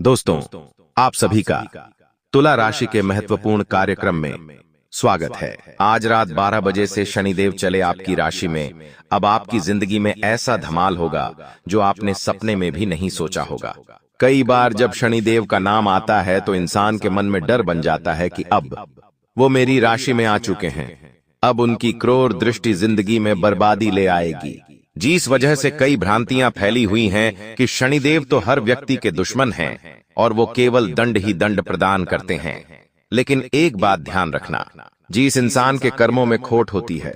दोस्तों, आप सभी का तुला राशि के महत्वपूर्ण कार्यक्रम में स्वागत है। आज रात 12 बजे से शनिदेव चले आपकी राशि में। अब आपकी जिंदगी में ऐसा धमाल होगा जो आपने सपने में भी नहीं सोचा होगा। कई बार जब शनिदेव का नाम आता है तो इंसान के मन में डर बन जाता है कि अब वो मेरी राशि में आ चुके हैं, अब उनकी क्रूर दृष्टि जिंदगी में बर्बादी ले आएगी। जिस वजह से कई भ्रांतियां फैली हुई हैं कि शनिदेव तो हर व्यक्ति के दुश्मन हैं और वो केवल दंड ही दंड प्रदान करते हैं। लेकिन एक बात ध्यान रखना, जिस इंसान के कर्मों में खोट होती है,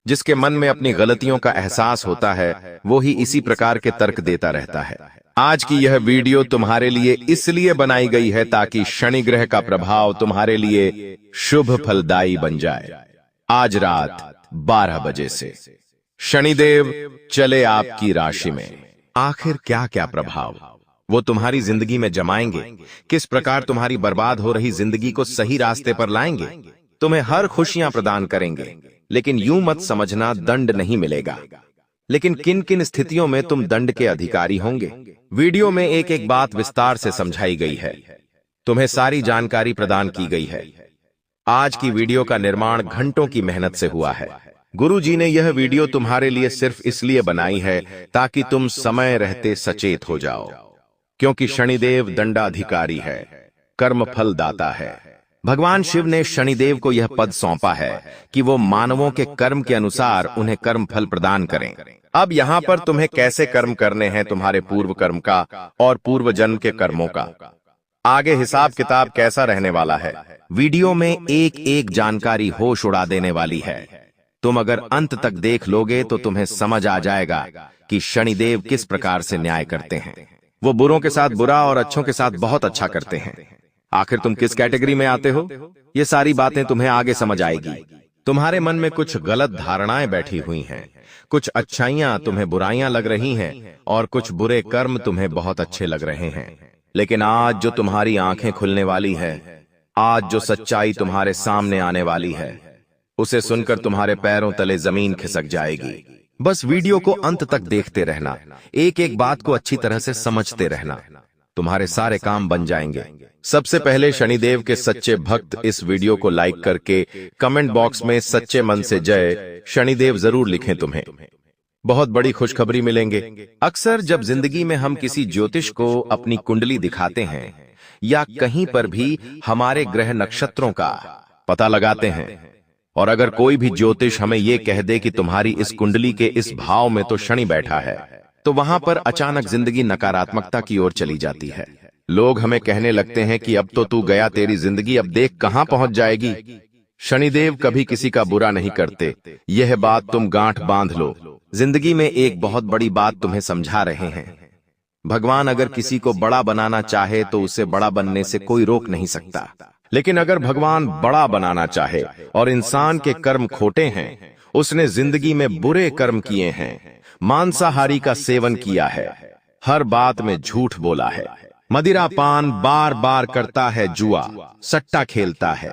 जिसके मन में अपनी गलतियों का एहसास होता है, वो ही इसी प्रकार के तर्क देता रहता है। आज की यह वीडियो तुम्हारे लिए इसलिए बनाई गई है ताकि शनि ग्रह का प्रभाव तुम्हारे लिए शुभ फलदायी बन जाए। आज रात 12 बजे से शनिदेव चले आपकी राशि में। आखिर क्या क्या प्रभाव वो तुम्हारी जिंदगी में जमाएंगे, किस प्रकार तुम्हारी बर्बाद हो रही जिंदगी को सही रास्ते पर लाएंगे, तुम्हें हर खुशियां प्रदान करेंगे। लेकिन यूं मत समझना दंड नहीं मिलेगा, लेकिन किन किन स्थितियों में तुम दंड के अधिकारी होंगे। वीडियो में एक एक बात विस्तार से समझाई गई है, तुम्हें सारी जानकारी प्रदान की गई है। आज की वीडियो का निर्माण घंटों की मेहनत से हुआ है। गुरु जी ने यह वीडियो तुम्हारे लिए सिर्फ इसलिए बनाई है ताकि तुम समय रहते सचेत हो जाओ, क्योंकि शनिदेव दंडाधिकारी है, कर्म फल दाता है। भगवान शिव ने शनिदेव को यह पद सौंपा है कि वो मानवों के कर्म के अनुसार उन्हें कर्म फल प्रदान करें। अब यहाँ पर तुम्हें कैसे कर्म करने हैं, तुम्हारे पूर्व कर्म का और पूर्व जन्म के कर्मों का आगे हिसाब किताब कैसा रहने वाला है। वीडियो में एक एक जानकारी होश उड़ा देने वाली है। तुम अगर अंत तक देख लोगे तो तुम्हें समझ आ जाएगा कि शनिदेव किस प्रकार से न्याय करते हैं। वो बुरों के साथ बुरा और अच्छों के साथ बहुत अच्छा करते हैं। आखिर तुम किस कैटेगरी में आते हो, ये सारी बातें तुम्हें आगे समझ आएगी। तुम्हारे मन में कुछ गलत धारणाएं बैठी हुई हैं, कुछ अच्छाइयां तुम्हें बुराइयां लग रही हैं और कुछ बुरे कर्म तुम्हें बहुत अच्छे लग रहे हैं। लेकिन आज जो तुम्हारी आंखें खुलने वाली है, आज जो सच्चाई तुम्हारे सामने आने वाली है, उसे सुनकर तुम्हारे पैरों तले जमीन खिसक जाएगी। बस वीडियो को अंत तक देखते रहना, एक एक बात को अच्छी तरह से समझते रहना, तुम्हारे सारे काम बन जाएंगे। सबसे पहले शनिदेव के सच्चे भक्त इस वीडियो को लाइक करके कमेंट बॉक्स में सच्चे मन से जय शनिदेव जरूर लिखें। तुम्हें बहुत बड़ी खुशखबरी मिलेंगे। अक्सर जब जिंदगी में हम किसी ज्योतिष को अपनी कुंडली दिखाते हैं या कहीं पर भी हमारे ग्रह नक्षत्रों का पता लगाते हैं, और अगर कोई भी ज्योतिष हमें यह कह दे कि तुम्हारी इस कुंडली के इस भाव में तो शनि बैठा है, तो वहां पर अचानक जिंदगी नकारात्मकता की ओर चली जाती है। लोग हमें कहने लगते हैं कि अब तो तू गया, तेरी जिंदगी अब देख कहां पहुंच जाएगी। शनिदेव कभी किसी का बुरा नहीं करते, यह बात तुम गांठ बांध लो। जिंदगी में एक बहुत बड़ी बात तुम्हें समझा रहे हैं। भगवान अगर किसी को बड़ा बनाना चाहे तो उसे बड़ा बनने से कोई रोक नहीं सकता, लेकिन अगर भगवान बड़ा बनाना चाहे और इंसान के कर्म खोटे हैं, उसने जिंदगी में बुरे कर्म किए हैं, मांसाहारी का सेवन किया है, हर बात में झूठ बोला है, मदिरा पान बार बार करता है, जुआ सट्टा खेलता है,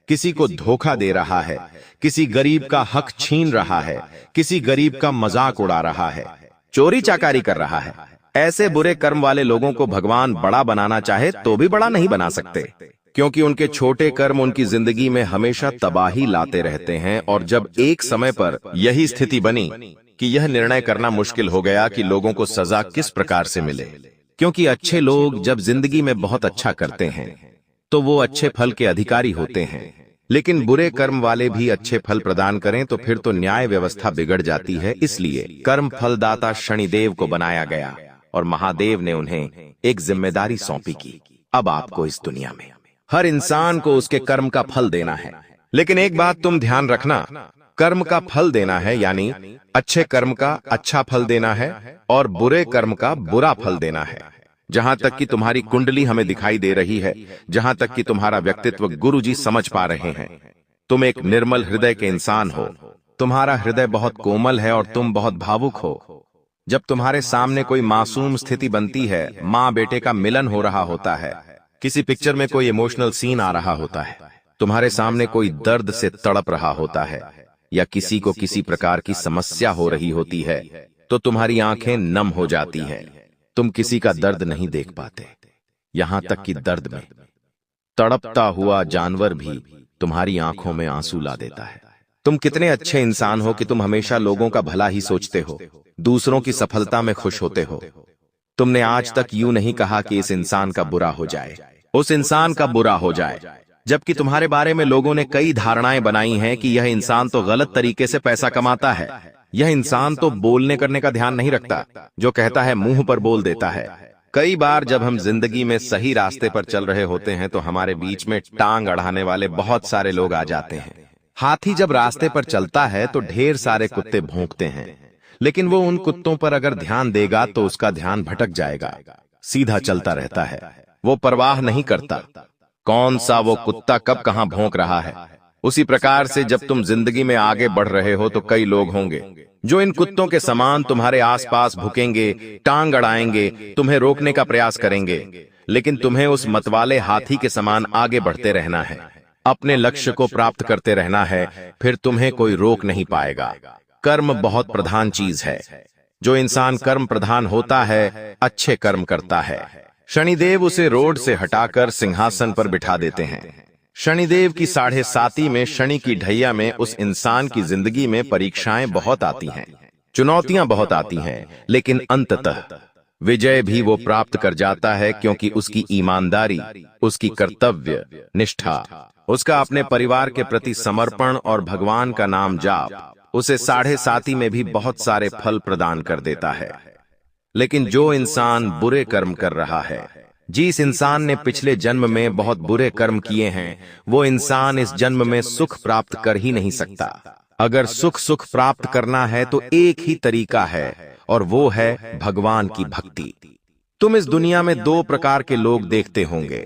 किसी को धोखा दे रहा है, किसी गरीब का हक छीन रहा है, किसी गरीब का मजाक उड़ा रहा है, चोरी चाकारी कर रहा है, ऐसे बुरे कर्म वाले लोगों को भगवान बड़ा बनाना चाहे तो भी बड़ा नहीं बना सकते, क्योंकि उनके छोटे कर्म उनकी जिंदगी में हमेशा तबाही लाते रहते हैं। और जब एक समय पर यही स्थिति बनी कि यह निर्णय करना मुश्किल हो गया कि लोगों को सजा किस प्रकार से मिले, क्योंकि अच्छे लोग जब जिंदगी में बहुत अच्छा करते हैं तो वो अच्छे फल के अधिकारी होते हैं, लेकिन बुरे कर्म वाले भी अच्छे फल प्रदान करें तो फिर तो न्याय व्यवस्था बिगड़ जाती है। इसलिए कर्म फलदाता शनिदेव को बनाया गया और महादेव ने उन्हें एक जिम्मेदारी सौंपी की अब आपको इस दुनिया में हर इंसान को उसके कर्म का फल देना है। लेकिन एक बात तुम ध्यान रखना, कर्म का फल देना है यानी अच्छे कर्म का अच्छा फल देना है और बुरे कर्म का बुरा फल देना है। जहां तक कि तुम्हारी कुंडली हमें दिखाई दे रही है, जहां तक कि तुम्हारा व्यक्तित्व गुरुजी समझ पा रहे हैं, तुम एक निर्मल हृदय के इंसान हो। तुम्हारा हृदय बहुत कोमल है और तुम बहुत भावुक हो। जब तुम्हारे सामने कोई मासूम स्थिति बनती है, माँ बेटे का मिलन हो रहा होता है, किसी पिक्चर में कोई इमोशनल सीन आ रहा होता है, तुम्हारे सामने कोई दर्द से तड़प रहा होता है या किसी को किसी प्रकार की समस्या हो रही होती है, तो तुम्हारी आंखें नम हो जाती हैं, तुम किसी का दर्द नहीं देख पाते। यहाँ तक कि दर्द में तड़पता हुआ जानवर भी तुम्हारी आंखों में आंसू ला देता है। तुम कितने अच्छे इंसान हो कि तुम हमेशा लोगों का भला ही सोचते हो, दूसरों की सफलता में खुश होते हो। तुमने आज तक यूं नहीं कहा कि इस इंसान का बुरा हो जाए, उस इंसान का बुरा हो जाए, जबकि तुम्हारे बारे में लोगों ने कई धारणाएं बनाई हैं कि यह इंसान तो गलत तरीके से पैसा कमाता है, यह इंसान तो बोलने करने का ध्यान नहीं रखता, जो कहता है मुंह पर बोल देता है। कई बार जब हम जिंदगी में सही रास्ते पर चल रहे होते हैं तो हमारे बीच में टांग अड़ाने वाले बहुत सारे लोग आ जाते हैं। हाथी जब रास्ते पर चलता है तो ढेर सारे कुत्ते भौंकते हैं, लेकिन वो उन कुत्तों पर अगर ध्यान देगा तो उसका ध्यान भटक जाएगा, सीधा चलता रहता है, वो परवाह नहीं करता कौन सा वो कुत्ता कब कहां भौंक रहा है। उसी प्रकार से जब तुम जिंदगी में आगे बढ़ रहे हो तो कई लोग होंगे जो इन कुत्तों के समान तुम्हारे आसपास भुकेंगे, टांग अड़ाएंगे, तुम्हें रोकने का प्रयास करेंगे, लेकिन तुम्हें उस मतवाले हाथी के समान आगे बढ़ते रहना है, अपने लक्ष्य को प्राप्त करते रहना है, फिर तुम्हें कोई रोक नहीं पाएगा। कर्म बहुत प्रधान चीज है। जो इंसान कर्म प्रधान होता है, अच्छे कर्म करता है। शनिदेव उसे रोड से हटाकर सिंहासन पर बिठा देते हैं। शनिदेव की 7.5 में शनि की ढैया में उस इंसान की जिंदगी में परीक्षाएं बहुत आती हैं, चुनौतियां बहुत आती हैं, लेकिन अंततः विजय भी वो प्राप्त कर जाता है, क्योंकि उसकी ईमानदारी, उसकी कर्तव्य निष्ठा, उसका अपने परिवार के प्रति समर्पण और भगवान का नाम जाप उसे 7.5 में भी बहुत सारे फल प्रदान कर देता है। लेकिन जो इंसान बुरे कर्म कर रहा है, जिस इंसान ने पिछले जन्म में बहुत बुरे कर्म किए हैं, वो इंसान इस जन्म में सुख प्राप्त कर ही नहीं सकता। अगर सुख प्राप्त करना है तो एक ही तरीका है, और वो है भगवान की भक्ति। तुम इस दुनिया में 2 प्रकार के लोग देखते होंगे।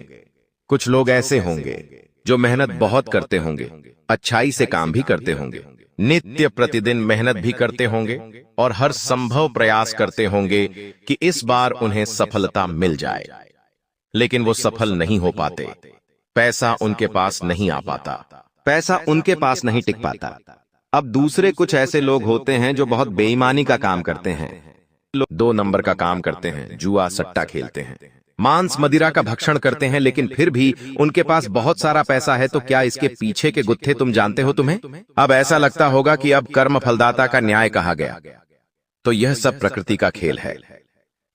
कुछ लोग ऐसे होंगे जो मेहनत बहुत करते होंगे, अच्छाई से काम भी करते होंगे, नित्य प्रतिदिन मेहनत भी करते होंगे और हर संभव प्रयास करते होंगे कि इस बार उन्हें सफलता मिल जाए, लेकिन वो सफल नहीं हो पाते। पैसा उनके पास नहीं आ पाता, पैसा उनके पास नहीं टिक पाता। अब दूसरे कुछ ऐसे लोग होते हैं जो बहुत बेईमानी का काम करते हैं, 2 नंबर का काम करते हैं, जुआ सट्टा खेलते हैं, मांस मदिरा का भक्षण करते हैं, लेकिन फिर भी उनके पास बहुत सारा पैसा है। तो क्या इसके पीछे के गुत्थे तुम जानते हो? तुम्हें अब ऐसा लगता होगा कि अब कर्म फलदाता का न्याय कहा गया। तो यह सब प्रकृति का खेल है।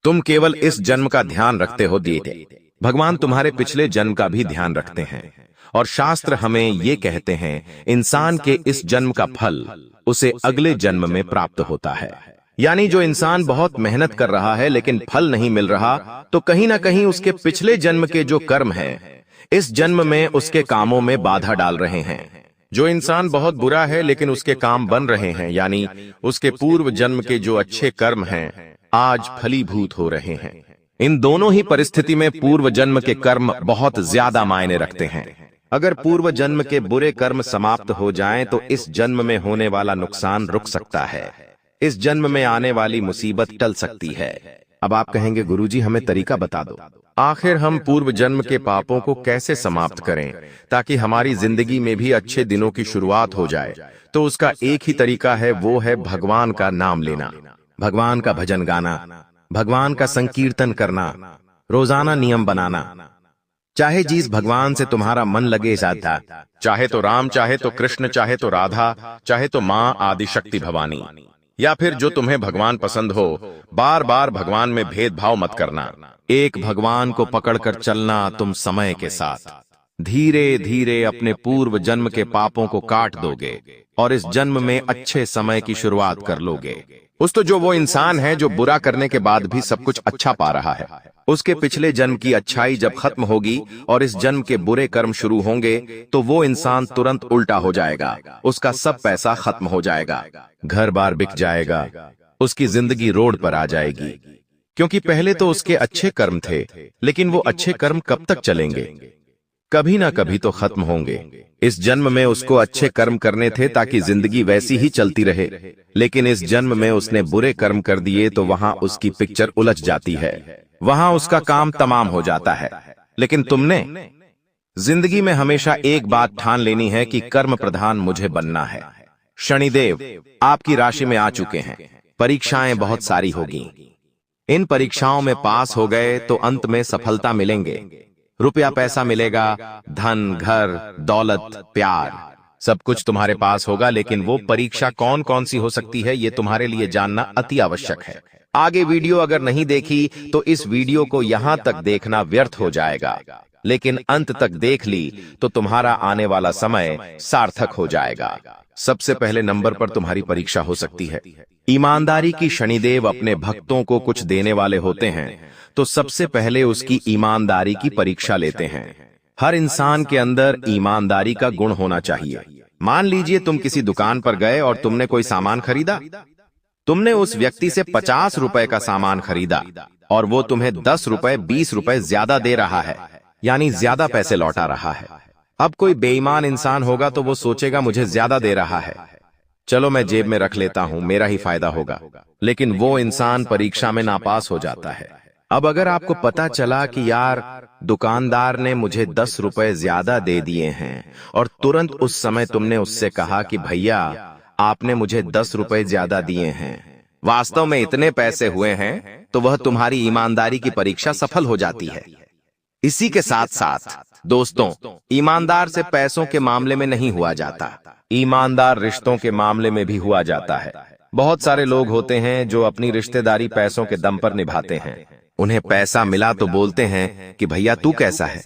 तुम केवल इस जन्म का ध्यान रखते हो, दिए भगवान तुम्हारे पिछले जन्म का भी ध्यान रखते हैं। और शास्त्र हमें ये कहते हैं, इंसान के इस जन्म का फल उसे अगले जन्म में प्राप्त होता है। यानी जो इंसान बहुत मेहनत कर रहा है लेकिन फल नहीं मिल रहा, तो कहीं ना कहीं उसके पिछले जन्म के जो कर्म हैं, इस जन्म में उसके कामों में बाधा डाल रहे हैं। जो इंसान बहुत बुरा है लेकिन उसके काम बन रहे हैं, यानी उसके पूर्व जन्म के जो अच्छे कर्म हैं, आज फलीभूत हो रहे हैं। इन दोनों ही परिस्थिति में पूर्व जन्म के कर्म बहुत ज्यादा मायने रखते हैं। अगर पूर्व जन्म के बुरे कर्म समाप्त हो जाएं, तो इस जन्म में होने वाला नुकसान रुक सकता है, इस जन्म में आने वाली मुसीबत टल सकती है। अब आप कहेंगे, गुरुजी हमें तरीका बता दो, आखिर हम पूर्व जन्म के पापों को कैसे समाप्त करें ताकि हमारी जिंदगी में भी अच्छे दिनों की शुरुआत हो जाए। तो उसका एक ही तरीका है, वो है भगवान का नाम लेना, भगवान का भजन गाना, भगवान का संकीर्तन करना, रोजाना नियम बनाना। चाहे जिस भगवान से तुम्हारा मन लगे जाता, चाहे तो राम, चाहे तो कृष्ण, चाहे तो राधा, चाहे तो माँ आदिशक्ति भवानी, या फिर जो तुम्हें भगवान पसंद हो, बार बार भगवान में भेदभाव मत करना। एक भगवान को पकड़कर चलना तुम समय के साथ धीरे धीरे अपने पूर्व जन्म के पापों को काट दोगे और इस जन्म में अच्छे समय की शुरुआत कर लोगे। तो जो वो इंसान है जो बुरा करने के बाद भी सब कुछ अच्छा पा रहा है, उसके पिछले जन्म की अच्छाई जब खत्म होगी और इस जन्म के बुरे कर्म शुरू होंगे, तो वो इंसान तुरंत उल्टा हो जाएगा, उसका सब पैसा खत्म हो जाएगा, घर बार बिक जाएगा, उसकी जिंदगी रोड पर आ जाएगी। क्योंकि पहले तो उसके अच्छे कर्म थे, लेकिन वो अच्छे कर्म कब तक चलेंगे? कभी ना कभी तो खत्म होंगे। इस जन्म में उसको अच्छे कर्म करने थे ताकि जिंदगी वैसी ही चलती रहे, लेकिन इस जन्म में उसने बुरे कर्म कर दिए तो वहां उसकी पिक्चर उलझ जाती है, वहां उसका काम तमाम हो जाता है। लेकिन तुमने जिंदगी में हमेशा एक बात ठान लेनी है कि कर्म प्रधान मुझे बनना है। शनिदेव आपकी राशि में आ चुके हैं, परीक्षाएं बहुत सारी होगी, इन परीक्षाओं में पास हो गए तो अंत में सफलता मिलेंगे, रुपया पैसा मिलेगा, धन, घर, दौलत, प्यार, सब कुछ तुम्हारे पास होगा। लेकिन वो परीक्षा कौन कौन सी हो सकती है, ये तुम्हारे लिए जानना अति आवश्यक है। आगे वीडियो अगर नहीं देखी तो इस वीडियो को यहां तक देखना व्यर्थ हो जाएगा, लेकिन अंत तक देख ली तो तुम्हारा आने वाला समय सार्थक हो जाएगा। सबसे पहले नंबर पर तुम्हारी परीक्षा हो सकती है ईमानदारी की। शनिदेव अपने भक्तों को कुछ देने वाले होते हैं, तो सबसे पहले उसकी ईमानदारी की परीक्षा लेते हैं। हर इंसान के अंदर ईमानदारी का गुण होना चाहिए। मान लीजिए तुम किसी दुकान पर गए और तुमने कोई सामान खरीदा। तुमने उस व्यक्ति से 50 रुपए का सामान खरीदा और वो तुम्हें 10 रुपए 20 रुपए ज्यादा दे रहा है, यानी ज्यादा पैसे लौटा रहा है। अब कोई बेईमान इंसान होगा तो वो सोचेगा मुझे ज्यादा दे रहा है, चलो मैं जेब में रख लेता हूं, मेरा ही फायदा होगा। लेकिन वो इंसान परीक्षा में नापास हो जाता है। अब अगर आपको पता चला कि यार दुकानदार ने मुझे 10 रुपए ज्यादा दे दिए हैं और तुरंत उस समय तुमने उससे कहा कि भैया आपने मुझे 10 रुपए ज्यादा दिए हैं, वास्तव में इतने पैसे हुए हैं, तो वह तुम्हारी ईमानदारी की परीक्षा सफल हो जाती है। इसी के साथ साथ दोस्तों, ईमानदार से पैसों के मामले में नहीं हुआ जाता, ईमानदार रिश्तों के मामले में भी हुआ जाता है। बहुत सारे लोग होते हैं जो अपनी रिश्तेदारी पैसों के दम पर निभाते हैं। उन्हें पैसा मिला तो बोलते हैं कि भैया तू कैसा है,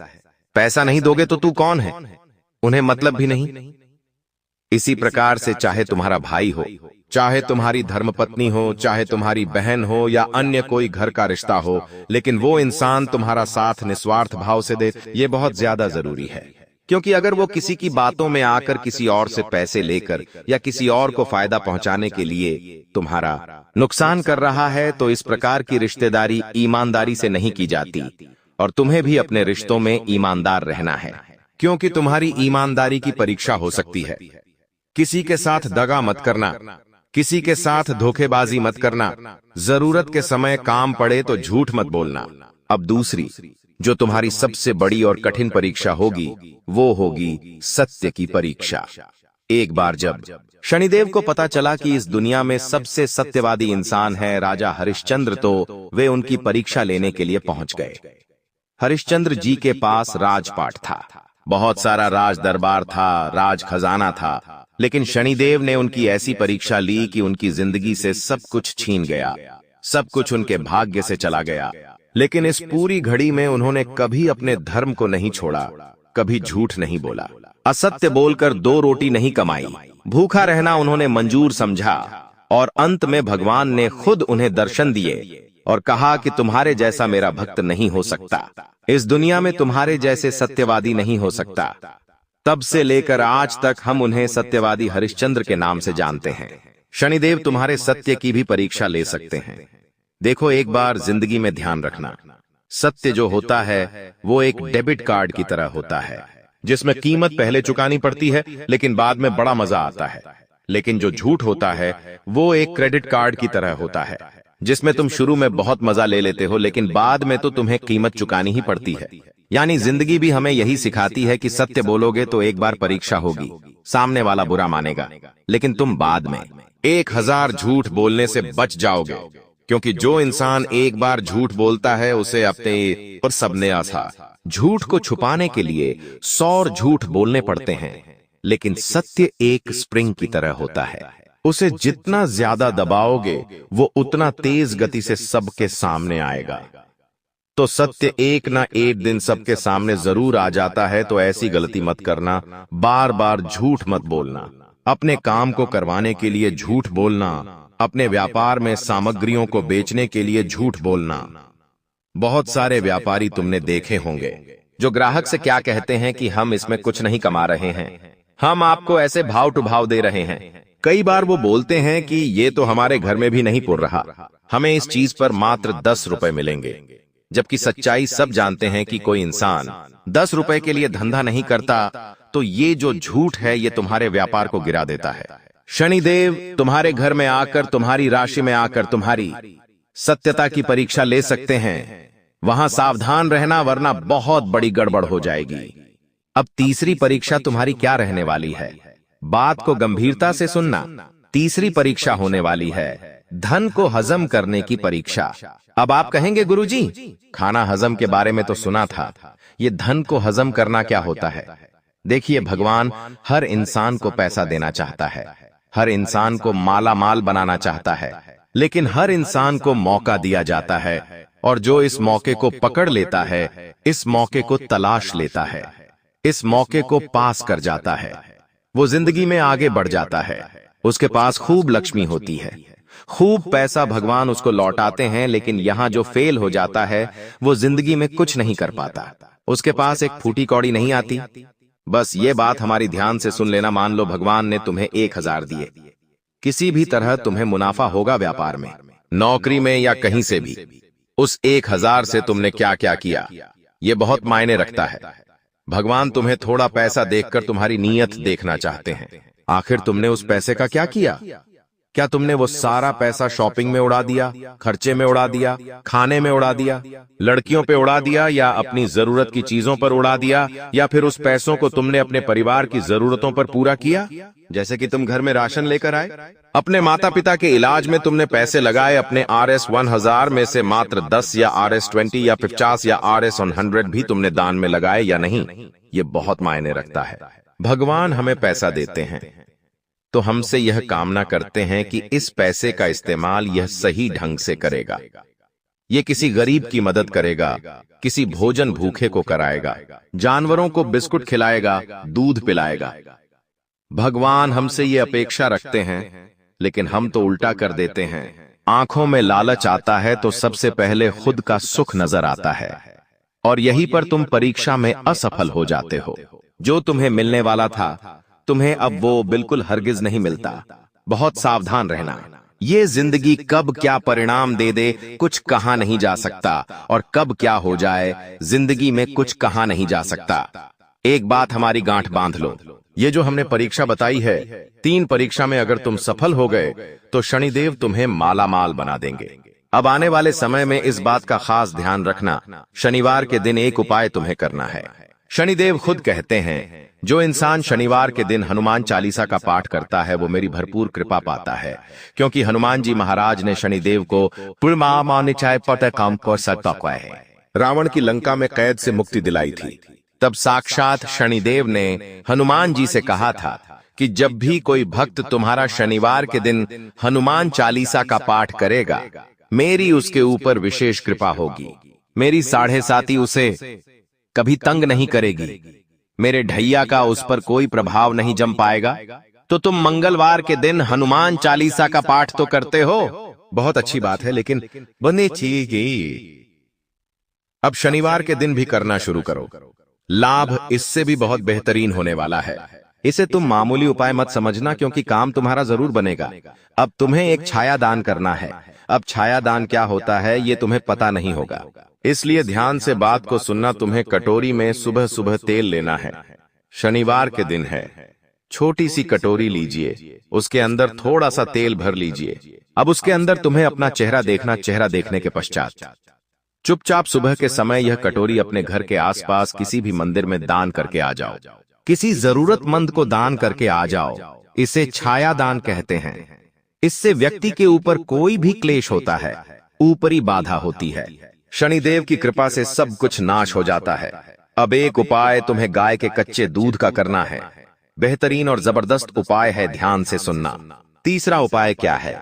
पैसा नहीं दोगे तो तू कौन है, उन्हें मतलब भी नहीं। इसी प्रकार से चाहे तुम्हारा भाई हो, चाहे तुम्हारी धर्मपत्नी हो, चाहे तुम्हारी बहन हो या अन्य कोई घर का रिश्ता हो, लेकिन वो इंसान तुम्हारा साथ निस्वार्थ भाव से दे, ये बहुत ज्यादा जरूरी है। क्योंकि अगर वो किसी की बातों में आकर किसी और से पैसे लेकर या किसी और को फायदा पहुंचाने के लिए तुम्हारा नुकसान कर रहा है, तो इस प्रकार की रिश्तेदारी ईमानदारी से नहीं की जाती। और तुम्हें भी अपने रिश्तों में ईमानदार रहना है, क्योंकि तुम्हारी ईमानदारी की परीक्षा हो सकती है। किसी के साथ दगा मत करना, किसी के साथ धोखेबाजी मत करना, जरूरत के समय काम पड़े तो झूठ मत बोलना। अब दूसरी जो तुम्हारी सबसे बड़ी और कठिन परीक्षा होगी, वो होगी सत्य की परीक्षा। एक बार जब शनिदेव को पता चला कि इस दुनिया में सबसे सत्यवादी इंसान है राजा हरिश्चंद्र, तो वे उनकी परीक्षा लेने के लिए पहुंच गए। हरिश्चंद्र जी के पास राजपाट था, बहुत सारा राज दरबार था, राज खजाना था, लेकिन शनिदेव ने उनकी ऐसी परीक्षा ली कि उनकी जिंदगी से सब कुछ छीन गया, सब कुछ उनके भाग्य से चला गया। लेकिन इस पूरी घड़ी में उन्होंने कभी अपने धर्म को नहीं छोड़ा, कभी झूठ नहीं बोला, असत्य बोलकर 2 रोटी नहीं कमाई, भूखा रहना उन्होंने मंजूर समझा। और अंत में भगवान ने खुद उन्हें दर्शन दिए और कहा कि तुम्हारे जैसा मेरा भक्त नहीं हो सकता, इस दुनिया में तुम्हारे जैसे सत्यवादी नहीं हो सकता। तब से लेकर आज तक हम उन्हें सत्यवादी हरिश्चंद्र के नाम से जानते हैं। शनिदेव तुम्हारे सत्य की भी परीक्षा ले सकते हैं। देखो, एक बार जिंदगी में ध्यान रखना, सत्य जो होता है वो एक डेबिट कार्ड की तरह होता है, जिसमें कीमत पहले चुकानी पड़ती है लेकिन बाद में बड़ा मजा आता है। लेकिन जो झूठ होता है वो एक क्रेडिट कार्ड की तरह होता है, जिसमें तुम शुरू में बहुत मजा ले लेते हो लेकिन बाद में तो तुम्हें कीमत चुकानी ही पड़ती है। यानी जिंदगी भी हमें यही सिखाती है कि सत्य बोलोगे तो एक बार परीक्षा होगी, सामने वाला बुरा मानेगा, लेकिन तुम बाद में 1000 झूठ बोलने से बच जाओगे। क्योंकि जो इंसान एक बार झूठ बोलता है उसे अपने पर सबने आसा झूठ को छुपाने के लिए 100 झूठ बोलने पड़ते हैं। लेकिन सत्य एक स्प्रिंग की तरह होता है, उसे जितना ज्यादा दबाओगे वो उतना तेज गति से सबके सामने आएगा। तो सत्य एक ना एक दिन सबके सामने जरूर आ जाता है। तो ऐसी गलती मत करना, बार बार झूठ मत बोलना, अपने काम को करवाने के लिए झूठ बोलना, अपने व्यापार में सामग्रियों को बेचने के लिए झूठ बोलना। बहुत सारे व्यापारी तुमने देखे होंगे जो ग्राहक से क्या कहते हैं कि हम इसमें कुछ नहीं कमा रहे हैं, हम आपको ऐसे भाव टू भाव दे रहे हैं। कई बार वो बोलते हैं कि ये तो हमारे घर में भी नहीं पुर रहा, हमें इस चीज पर मात्र 10 रुपए मिलेंगे। जबकि सच्चाई सब जानते हैं कि कोई इंसान 10 रुपए के लिए धंधा नहीं करता। तो ये जो झूठ है ये तुम्हारे व्यापार को गिरा देता है। शनिदेव तुम्हारे घर में आकर, तुम्हारी राशि में आकर तुम्हारी सत्यता की परीक्षा ले सकते हैं। वहां सावधान रहना, वरना बहुत बड़ी गड़बड़ हो जाएगी। अब तीसरी परीक्षा तुम्हारी क्या रहने वाली है? बात को गंभीरता से सुनना। तीसरी परीक्षा होने वाली है धन को हजम करने की परीक्षा। अब आप कहेंगे गुरुजी, खाना हजम के बारे में तो सुना था, ये धन को हजम करना क्या होता है? देखिए, भगवान हर इंसान को पैसा देना चाहता है, हर इंसान को माला माल बनाना चाहता है, लेकिन हर इंसान को मौका दिया जाता है, और जो इस मौके को पकड़ लेता है, इस मौके को तलाश लेता है, इस मौके को पास कर जाता है, वो जिंदगी में आगे बढ़ जाता है। उसके पास खूब लक्ष्मी होती है, खूब पैसा भगवान उसको लौटाते हैं, लेकिन यहां जो फेल हो जाता है वो जिंदगी में कुछ नहीं कर पाता। उसके पास एक फूटी कौड़ी नहीं आती। बस ये बात हमारी ध्यान से सुन लेना। मान लो भगवान ने तुम्हें 1000 दिए, किसी भी तरह तुम्हें मुनाफा होगा व्यापार में, नौकरी में या कहीं से भी। उस 1000 से तुमने क्या क्या किया, ये बहुत मायने रखता है। भगवान तुम्हें थोड़ा पैसा देखकर तुम्हारी नीयत देखना चाहते हैं। आखिर तुमने उस पैसे का क्या किया? क्या तुमने वो सारा पैसा शॉपिंग में उड़ा दिया, खर्चे में उड़ा दिया, खाने में उड़ा दिया, लड़कियों पे उड़ा दिया, या अपनी जरूरत की चीजों पर उड़ा दिया, या फिर उस पैसों को तुमने अपने परिवार की जरूरतों पर पूरा किया? जैसे कि तुम घर में राशन लेकर आए, अपने माता पिता के इलाज में तुमने पैसे लगाए, अपने RS-1000 में से मात्र 10 या RS-20 या 50 या RS-100 भी तुमने दान में लगाए या नहीं? ये बहुत मायने रखता है। भगवान हमें पैसा देते हैं तो हमसे यह कामना करते हैं कि इस पैसे का इस्तेमाल यह सही ढंग से करेगा, ये किसी गरीब की मदद करेगा, किसी भोजन भूखे को कराएगा, जानवरों को बिस्कुट खिलाएगा, दूध पिलाएगा। भगवान हमसे ये अपेक्षा रखते हैं, लेकिन हम तो उल्टा कर देते हैं। आंखों में लालच आता है तो सबसे पहले खुद का सुख नजर आता है, और यहीं पर तुम परीक्षा में असफल हो जाते हो। जो तुम्हें मिलने वाला था, तुम्हें अब वो बिल्कुल हरगिज नहीं मिलता। बहुत सावधान रहना। ये जिंदगी कब क्या परिणाम दे दे कुछ कहा नहीं जा सकता, और कब क्या हो जाए जिंदगी में कुछ कहा नहीं जा सकता। एक बात हमारी गांठ बांध लो, ये जो हमने परीक्षा बताई है, 3 परीक्षा में अगर तुम सफल हो गए तो शनिदेव तुम्हें माला माल बना देंगे। अब आने वाले समय में इस बात का खास ध्यान रखना। शनिवार के दिन एक उपाय तुम्हें करना है। शनिदेव खुद कहते हैं, जो इंसान शनिवार के दिन हनुमान चालीसा का पाठ करता है वो मेरी भरपूर कृपा पाता है, क्योंकि हनुमान जी महाराज ने शनिदेव को रावण की लंका में कैद से मुक्ति दिलाई थी। तब साक्षात शनिदेव ने हनुमान जी से कहा था कि जब भी कोई भक्त तुम्हारा शनिवार के दिन हनुमान चालीसा का पाठ करेगा, मेरी उसके ऊपर विशेष कृपा होगी। मेरी 7.5 उसे कभी तंग नहीं करेगी, मेरे ढैया का उस पर कोई प्रभाव नहीं जम पाएगा। तो तुम मंगलवार के दिन हनुमान चालीसा का पाठ तो करते हो, बहुत अच्छी बात है, लेकिन बने चाहिए अब शनिवार के दिन भी करना शुरू करो। लाभ इससे भी बहुत बेहतरीन होने वाला है। इसे तुम मामूली उपाय मत समझना, क्योंकि काम तुम्हारा जरूर बनेगा। अब तुम्हें एक छाया दान करना है। अब छाया दान क्या होता है ये तुम्हें पता नहीं होगा, इसलिए ध्यान से बात को सुनना। तुम्हें कटोरी में सुबह सुबह तेल लेना है। शनिवार के दिन है, छोटी सी कटोरी लीजिए, उसके अंदर थोड़ा सा तेल भर लीजिए। अब उसके अंदर तुम्हें अपना चेहरा देखना। चेहरा देखने के पश्चात चुपचाप सुबह के समय यह कटोरी अपने घर के आसपास किसी भी मंदिर में दान करके आ जाओ। किसी जरूरतमंद को दान करके आ जाओ। इसे छाया दान कहते हैं। इससे व्यक्ति के ऊपर कोई भी क्लेश होता है, ऊपरी बाधा होती है, शनिदेव की कृपा से सब कुछ नाश हो जाता है। अब एक उपाय तुम्हें गाय के कच्चे दूध का करना है। बेहतरीन और जबरदस्त उपाय है, ध्यान से सुनना। तीसरा उपाय क्या है?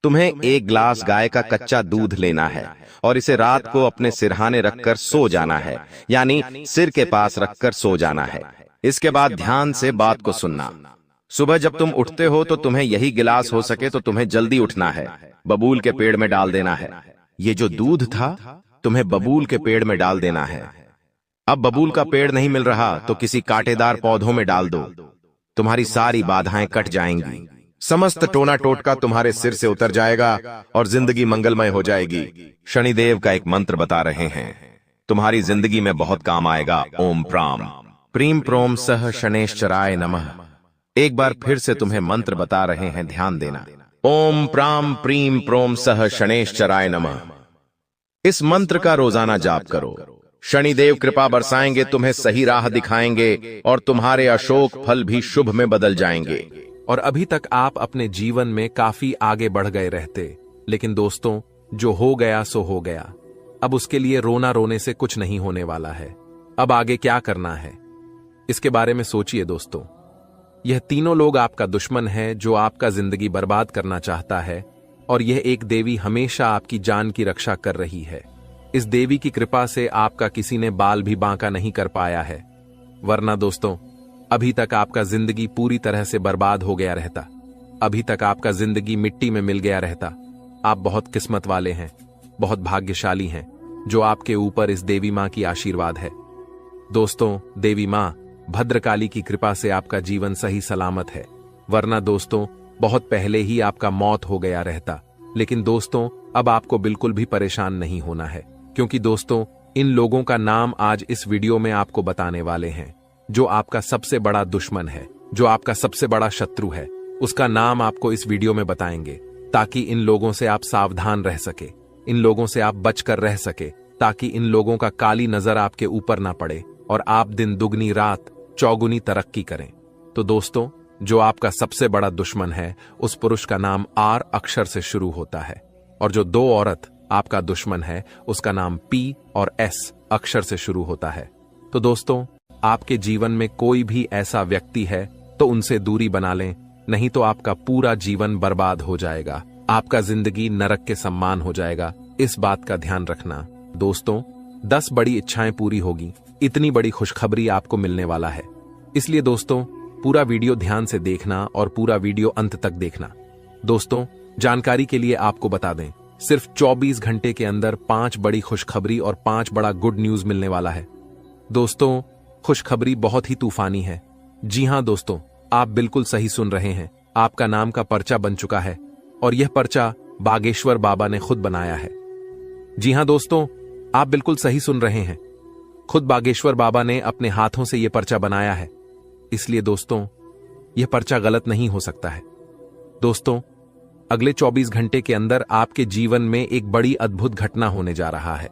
तुम्हें 1 गिलास गाय का कच्चा दूध लेना है और इसे रात को अपने सिरहाने रखकर सो जाना है, यानी सिर के पास रखकर सो जाना है। इसके बाद ध्यान से बात को सुनना। सुबह जब तुम उठते हो तो तुम्हें यही गिलास हो सके तो तुम्हें जल्दी उठना है, बबूल के पेड़ में डाल देना है। ये जो दूध था तुम्हें बबूल के पेड़ में डाल देना है। अब बबूल का पेड़ नहीं मिल रहा तो किसी कांटेदार पौधों में डाल दो, तुम्हारी सारी बाधाएं कट जाएंगी, समस्त टोना टोटका तुम्हारे सिर से उतर जाएगा और जिंदगी मंगलमय हो जाएगी। शनिदेव का एक मंत्र बता रहे हैं, तुम्हारी जिंदगी में बहुत काम आएगा। ओम प्राम प्रीम प्रोम सह शनेश्चराय नमः। एक बार फिर से तुम्हें मंत्र बता रहे हैं, ध्यान देना। ओम प्राम प्रीम प्रोम सह शनेश्चराय नमः। इस मंत्र का रोजाना जाप करो। शनिदेव कृपा बरसाएंगे, तुम्हें सही राह दिखाएंगे और तुम्हारे अशोक फल भी शुभ में बदल जाएंगे। और अभी तक आप अपने जीवन में काफी आगे बढ़ गए रहते, लेकिन दोस्तों जो हो गया सो हो गया। अब उसके लिए रोना रोने से कुछ नहीं होने वाला है। अब आगे क्या करना है, इसके बारे में सोचिए दोस्तों। यह तीनों लोग आपका दुश्मन है जो आपका जिंदगी बर्बाद करना चाहता है, और यह एक देवी हमेशा आपकी जान की रक्षा कर रही है। इस देवी की कृपा से आपका किसी ने बाल भी बांका नहीं कर पाया है, वरना दोस्तों अभी तक आपका जिंदगी पूरी तरह से बर्बाद हो गया रहता। अभी तक आपका जिंदगी मिट्टी में मिल गया रहता। आप बहुत किस्मत वाले हैं, बहुत भाग्यशाली हैं जो आपके ऊपर इस देवी मां की आशीर्वाद है। दोस्तों देवी मां भद्रकाली की कृपा से आपका जीवन सही सलामत है, वरना दोस्तों बहुत पहले ही आपका मौत हो गया रहता। लेकिन दोस्तों अब आपको बिल्कुल भी परेशान नहीं होना है, क्योंकि दोस्तों इन लोगों का नाम आज इस वीडियो में आपको बताने वाले हैं। जो आपका सबसे बड़ा दुश्मन है, जो आपका सबसे बड़ा शत्रु है, उसका नाम आपको इस वीडियो में बताएंगे, ताकि इन लोगों से आप सावधान रह सके, इन लोगों से आप बचकर रह सके, ताकि इन लोगों का काली नजर आपके ऊपर ना पड़े और आप दिन दुगनी रात चौगुनी तरक्की करें। तो दोस्तों जो आपका सबसे बड़ा दुश्मन है, उस पुरुष का नाम आर अक्षर से शुरू होता है, और जो दो औरत आपका दुश्मन है उसका नाम पी और एस अक्षर से शुरू होता है। तो दोस्तों आपके जीवन में कोई भी ऐसा व्यक्ति है तो उनसे दूरी बना लें, नहीं तो आपका पूरा जीवन बर्बाद हो जाएगा, आपका जिंदगी नरक के सम्मान हो जाएगा। इस बात का ध्यान रखना दोस्तों। 10 बड़ी इच्छाएं पूरी होगी, इतनी बड़ी खुशखबरी आपको मिलने वाला है। इसलिए दोस्तों पूरा वीडियो ध्यान से देखना और पूरा वीडियो अंत तक देखना। दोस्तों जानकारी के लिए आपको बता दें, सिर्फ 24 घंटे के अंदर 5 बड़ी खुशखबरी और 5 बड़ा गुड न्यूज मिलने वाला है। दोस्तों खुशखबरी बहुत ही तूफानी है। जी हां दोस्तों, आप बिल्कुल सही सुन रहे हैं। आपका नाम का पर्चा बन चुका है, और यह पर्चा बागेश्वर बाबा ने खुद बनाया है। जी हां दोस्तों, आप बिल्कुल सही सुन रहे हैं। खुद बागेश्वर बाबा ने अपने हाथों से यह पर्चा बनाया है। इसलिए दोस्तों यह पर्चा गलत नहीं हो सकता है। दोस्तों अगले 24 घंटे के अंदर आपके जीवन में एक बड़ी अद्भुत घटना होने जा रहा है,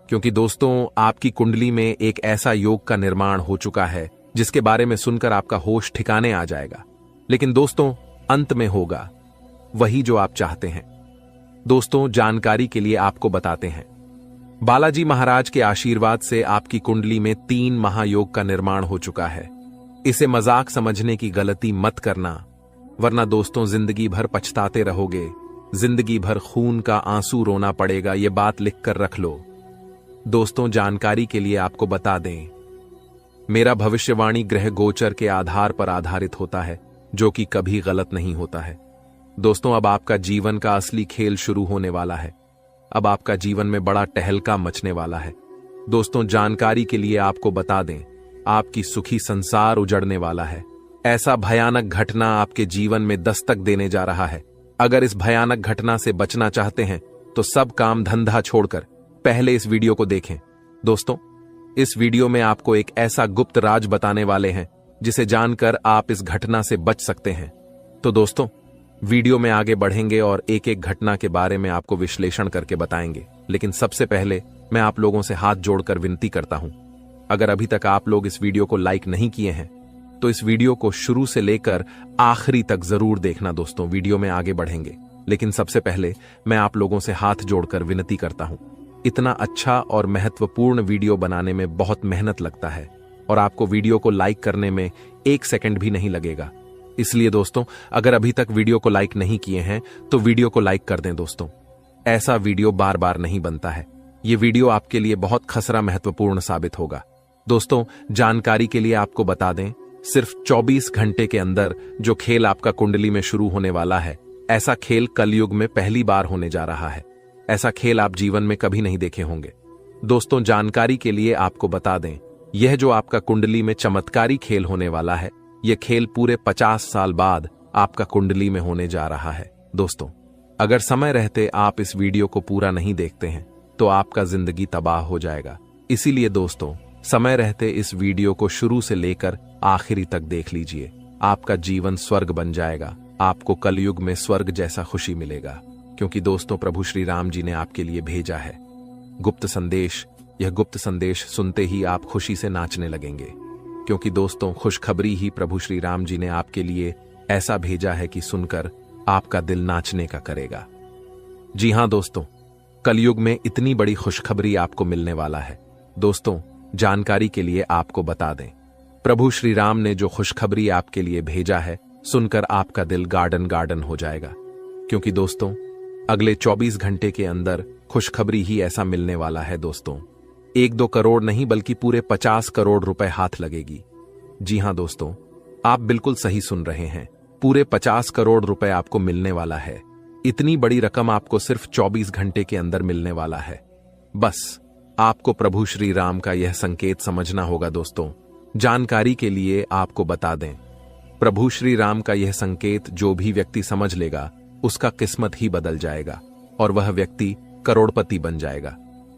क्योंकि दोस्तों आपकी कुंडली में एक ऐसा योग का निर्माण हो चुका है जिसके बारे में सुनकर आपका होश ठिकाने आ जाएगा। लेकिन दोस्तों अंत में होगा वही जो आप चाहते हैं। दोस्तों जानकारी के लिए आपको बताते हैं, बालाजी महाराज के आशीर्वाद से आपकी कुंडली में 3 महायोग का निर्माण हो चुका है। इसे मजाक समझने की गलती मत करना, वरना दोस्तों जिंदगी भर पछताते रहोगे, जिंदगी भर खून का आंसू रोना पड़ेगा। ये बात लिख कर रख लो। दोस्तों जानकारी के लिए आपको बता दें, मेरा भविष्यवाणी ग्रह गोचर के आधार पर आधारित होता है, जो कि कभी गलत नहीं होता है। दोस्तों अब आपका जीवन का असली खेल शुरू होने वाला है। अब आपका जीवन में बड़ा टहलका मचने वाला है। दोस्तों जानकारी के लिए आपको बता दें, आपकी सुखी संसार उजड़ने वाला है। ऐसा भयानक घटना आपके जीवन में दस्तक देने जा रहा है। अगर इस भयानक घटना से बचना चाहते हैं तो सब काम धंधा छोड़कर पहले इस वीडियो को देखें। दोस्तों इस वीडियो में आपको एक ऐसा गुप्त राज बताने वाले हैं जिसे जानकर आप इस घटना से बच सकते हैं। तो दोस्तों वीडियो में आगे बढ़ेंगे और एक एक घटना के बारे में आपको विश्लेषण करके बताएंगे। लेकिन सबसे पहले मैं आप लोगों से हाथ जोड़कर विनती करता हूं, अगर अभी तक आप लोग इस वीडियो को लाइक नहीं किए हैं तो इस वीडियो को शुरू से लेकर आखिरी तक जरूर देखना। दोस्तों वीडियो में आगे बढ़ेंगे, लेकिन सबसे पहले मैं आप लोगों से हाथ जोड़कर विनती करता हूं। इतना अच्छा और महत्वपूर्ण वीडियो बनाने में बहुत मेहनत लगता है, और आपको वीडियो को लाइक करने में 1 सेकंड भी नहीं लगेगा। इसलिए दोस्तों अगर अभी तक वीडियो को लाइक नहीं किए हैं तो वीडियो को लाइक कर दें। दोस्तों ऐसा वीडियो बार बार नहीं बनता है। ये वीडियो आपके लिए बहुत खसरा महत्वपूर्ण साबित होगा। दोस्तों जानकारी के लिए आपको बता दें, सिर्फ 24 घंटे के अंदर जो खेल आपका कुंडली में शुरू होने वाला है, ऐसा खेल कलयुग में पहली बार होने जा रहा है। ऐसा खेल आप जीवन में कभी नहीं देखे होंगे। दोस्तों जानकारी के लिए आपको बता दें, यह जो आपका कुंडली में चमत्कारी खेल होने वाला है, यह खेल पूरे 50 साल बाद आपका कुंडली में होने जा रहा है। दोस्तों अगर समय रहते आप इस वीडियो को पूरा नहीं देखते हैं तो आपका जिंदगी तबाह हो जाएगा। इसीलिए दोस्तों समय रहते इस वीडियो को शुरू से लेकर आखिरी तक देख लीजिए। आपका जीवन स्वर्ग बन जाएगा। आपको कलयुग में स्वर्ग जैसा खुशी मिलेगा, क्योंकि दोस्तों प्रभु श्री राम जी ने आपके लिए भेजा है गुप्त संदेश। यह गुप्त संदेश सुनते ही आप खुशी से नाचने लगेंगे, क्योंकि दोस्तों खुशखबरी ही प्रभु श्री राम जी ने आपके लिए ऐसा भेजा है कि सुनकर आपका दिल नाचने का करेगा। जी हां दोस्तों, कलयुग में इतनी बड़ी खुशखबरी आपको मिलने वाला है। दोस्तों, जानकारी के लिए आपको बता दें, प्रभु श्री राम ने जो खुशखबरी आपके लिए भेजा है, सुनकर आपका दिल गार्डन गार्डन हो जाएगा। क्योंकि दोस्तों, अगले 24 घंटे के अंदर खुशखबरी ही ऐसा मिलने वाला है। दोस्तों, 1-2 करोड़ नहीं बल्कि पूरे 50 करोड़ रुपए हाथ लगेगी। जी हां दोस्तों, आप बिल्कुल सही सुन रहे हैं, पूरे 50 करोड़ रुपए आपको मिलने वाला है। इतनी बड़ी रकम आपको सिर्फ 24 घंटे के अंदर मिलने वाला है। बस आपको प्रभु श्री राम का यह संकेत समझना होगा। दोस्तों, जानकारी के लिए आपको बता दें, प्रभु श्री राम का यह संकेत जो भी व्यक्ति समझ लेगा, उसका किस्मत ही बदल जाएगा और वह व्यक्ति करोड़पति बन जाएगा,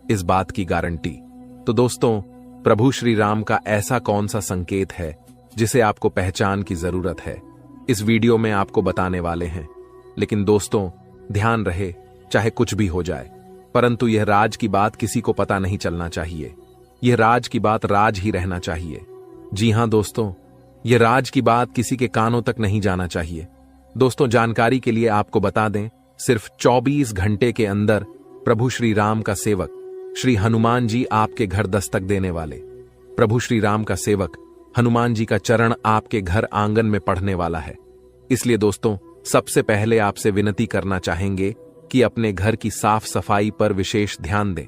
इस बात की गारंटी। तो दोस्तों, प्रभु श्री राम का ऐसा कौन सा संकेत है जिसे आपको पहचान की जरूरत है, इस वीडियो में आपको बताने वाले हैं। लेकिन दोस्तों, ध्यान रहे, चाहे कुछ भी हो जाए, परंतु यह राज की बात किसी को पता नहीं चलना चाहिए। यह राज की बात राज ही रहना चाहिए। जी हां दोस्तों, यह राज की बात किसी के कानों तक नहीं जाना चाहिए। दोस्तों, जानकारी के लिए आपको बता दें, सिर्फ 24 घंटे के अंदर प्रभु श्री राम का सेवक श्री हनुमान जी आपके घर दस्तक देने वाले। प्रभु श्री राम का सेवक हनुमान जी का चरण आपके घर आंगन में पढ़ने वाला है। इसलिए दोस्तों, सबसे पहले आपसे विनती करना चाहेंगे कि अपने घर की साफ सफाई पर विशेष ध्यान दें।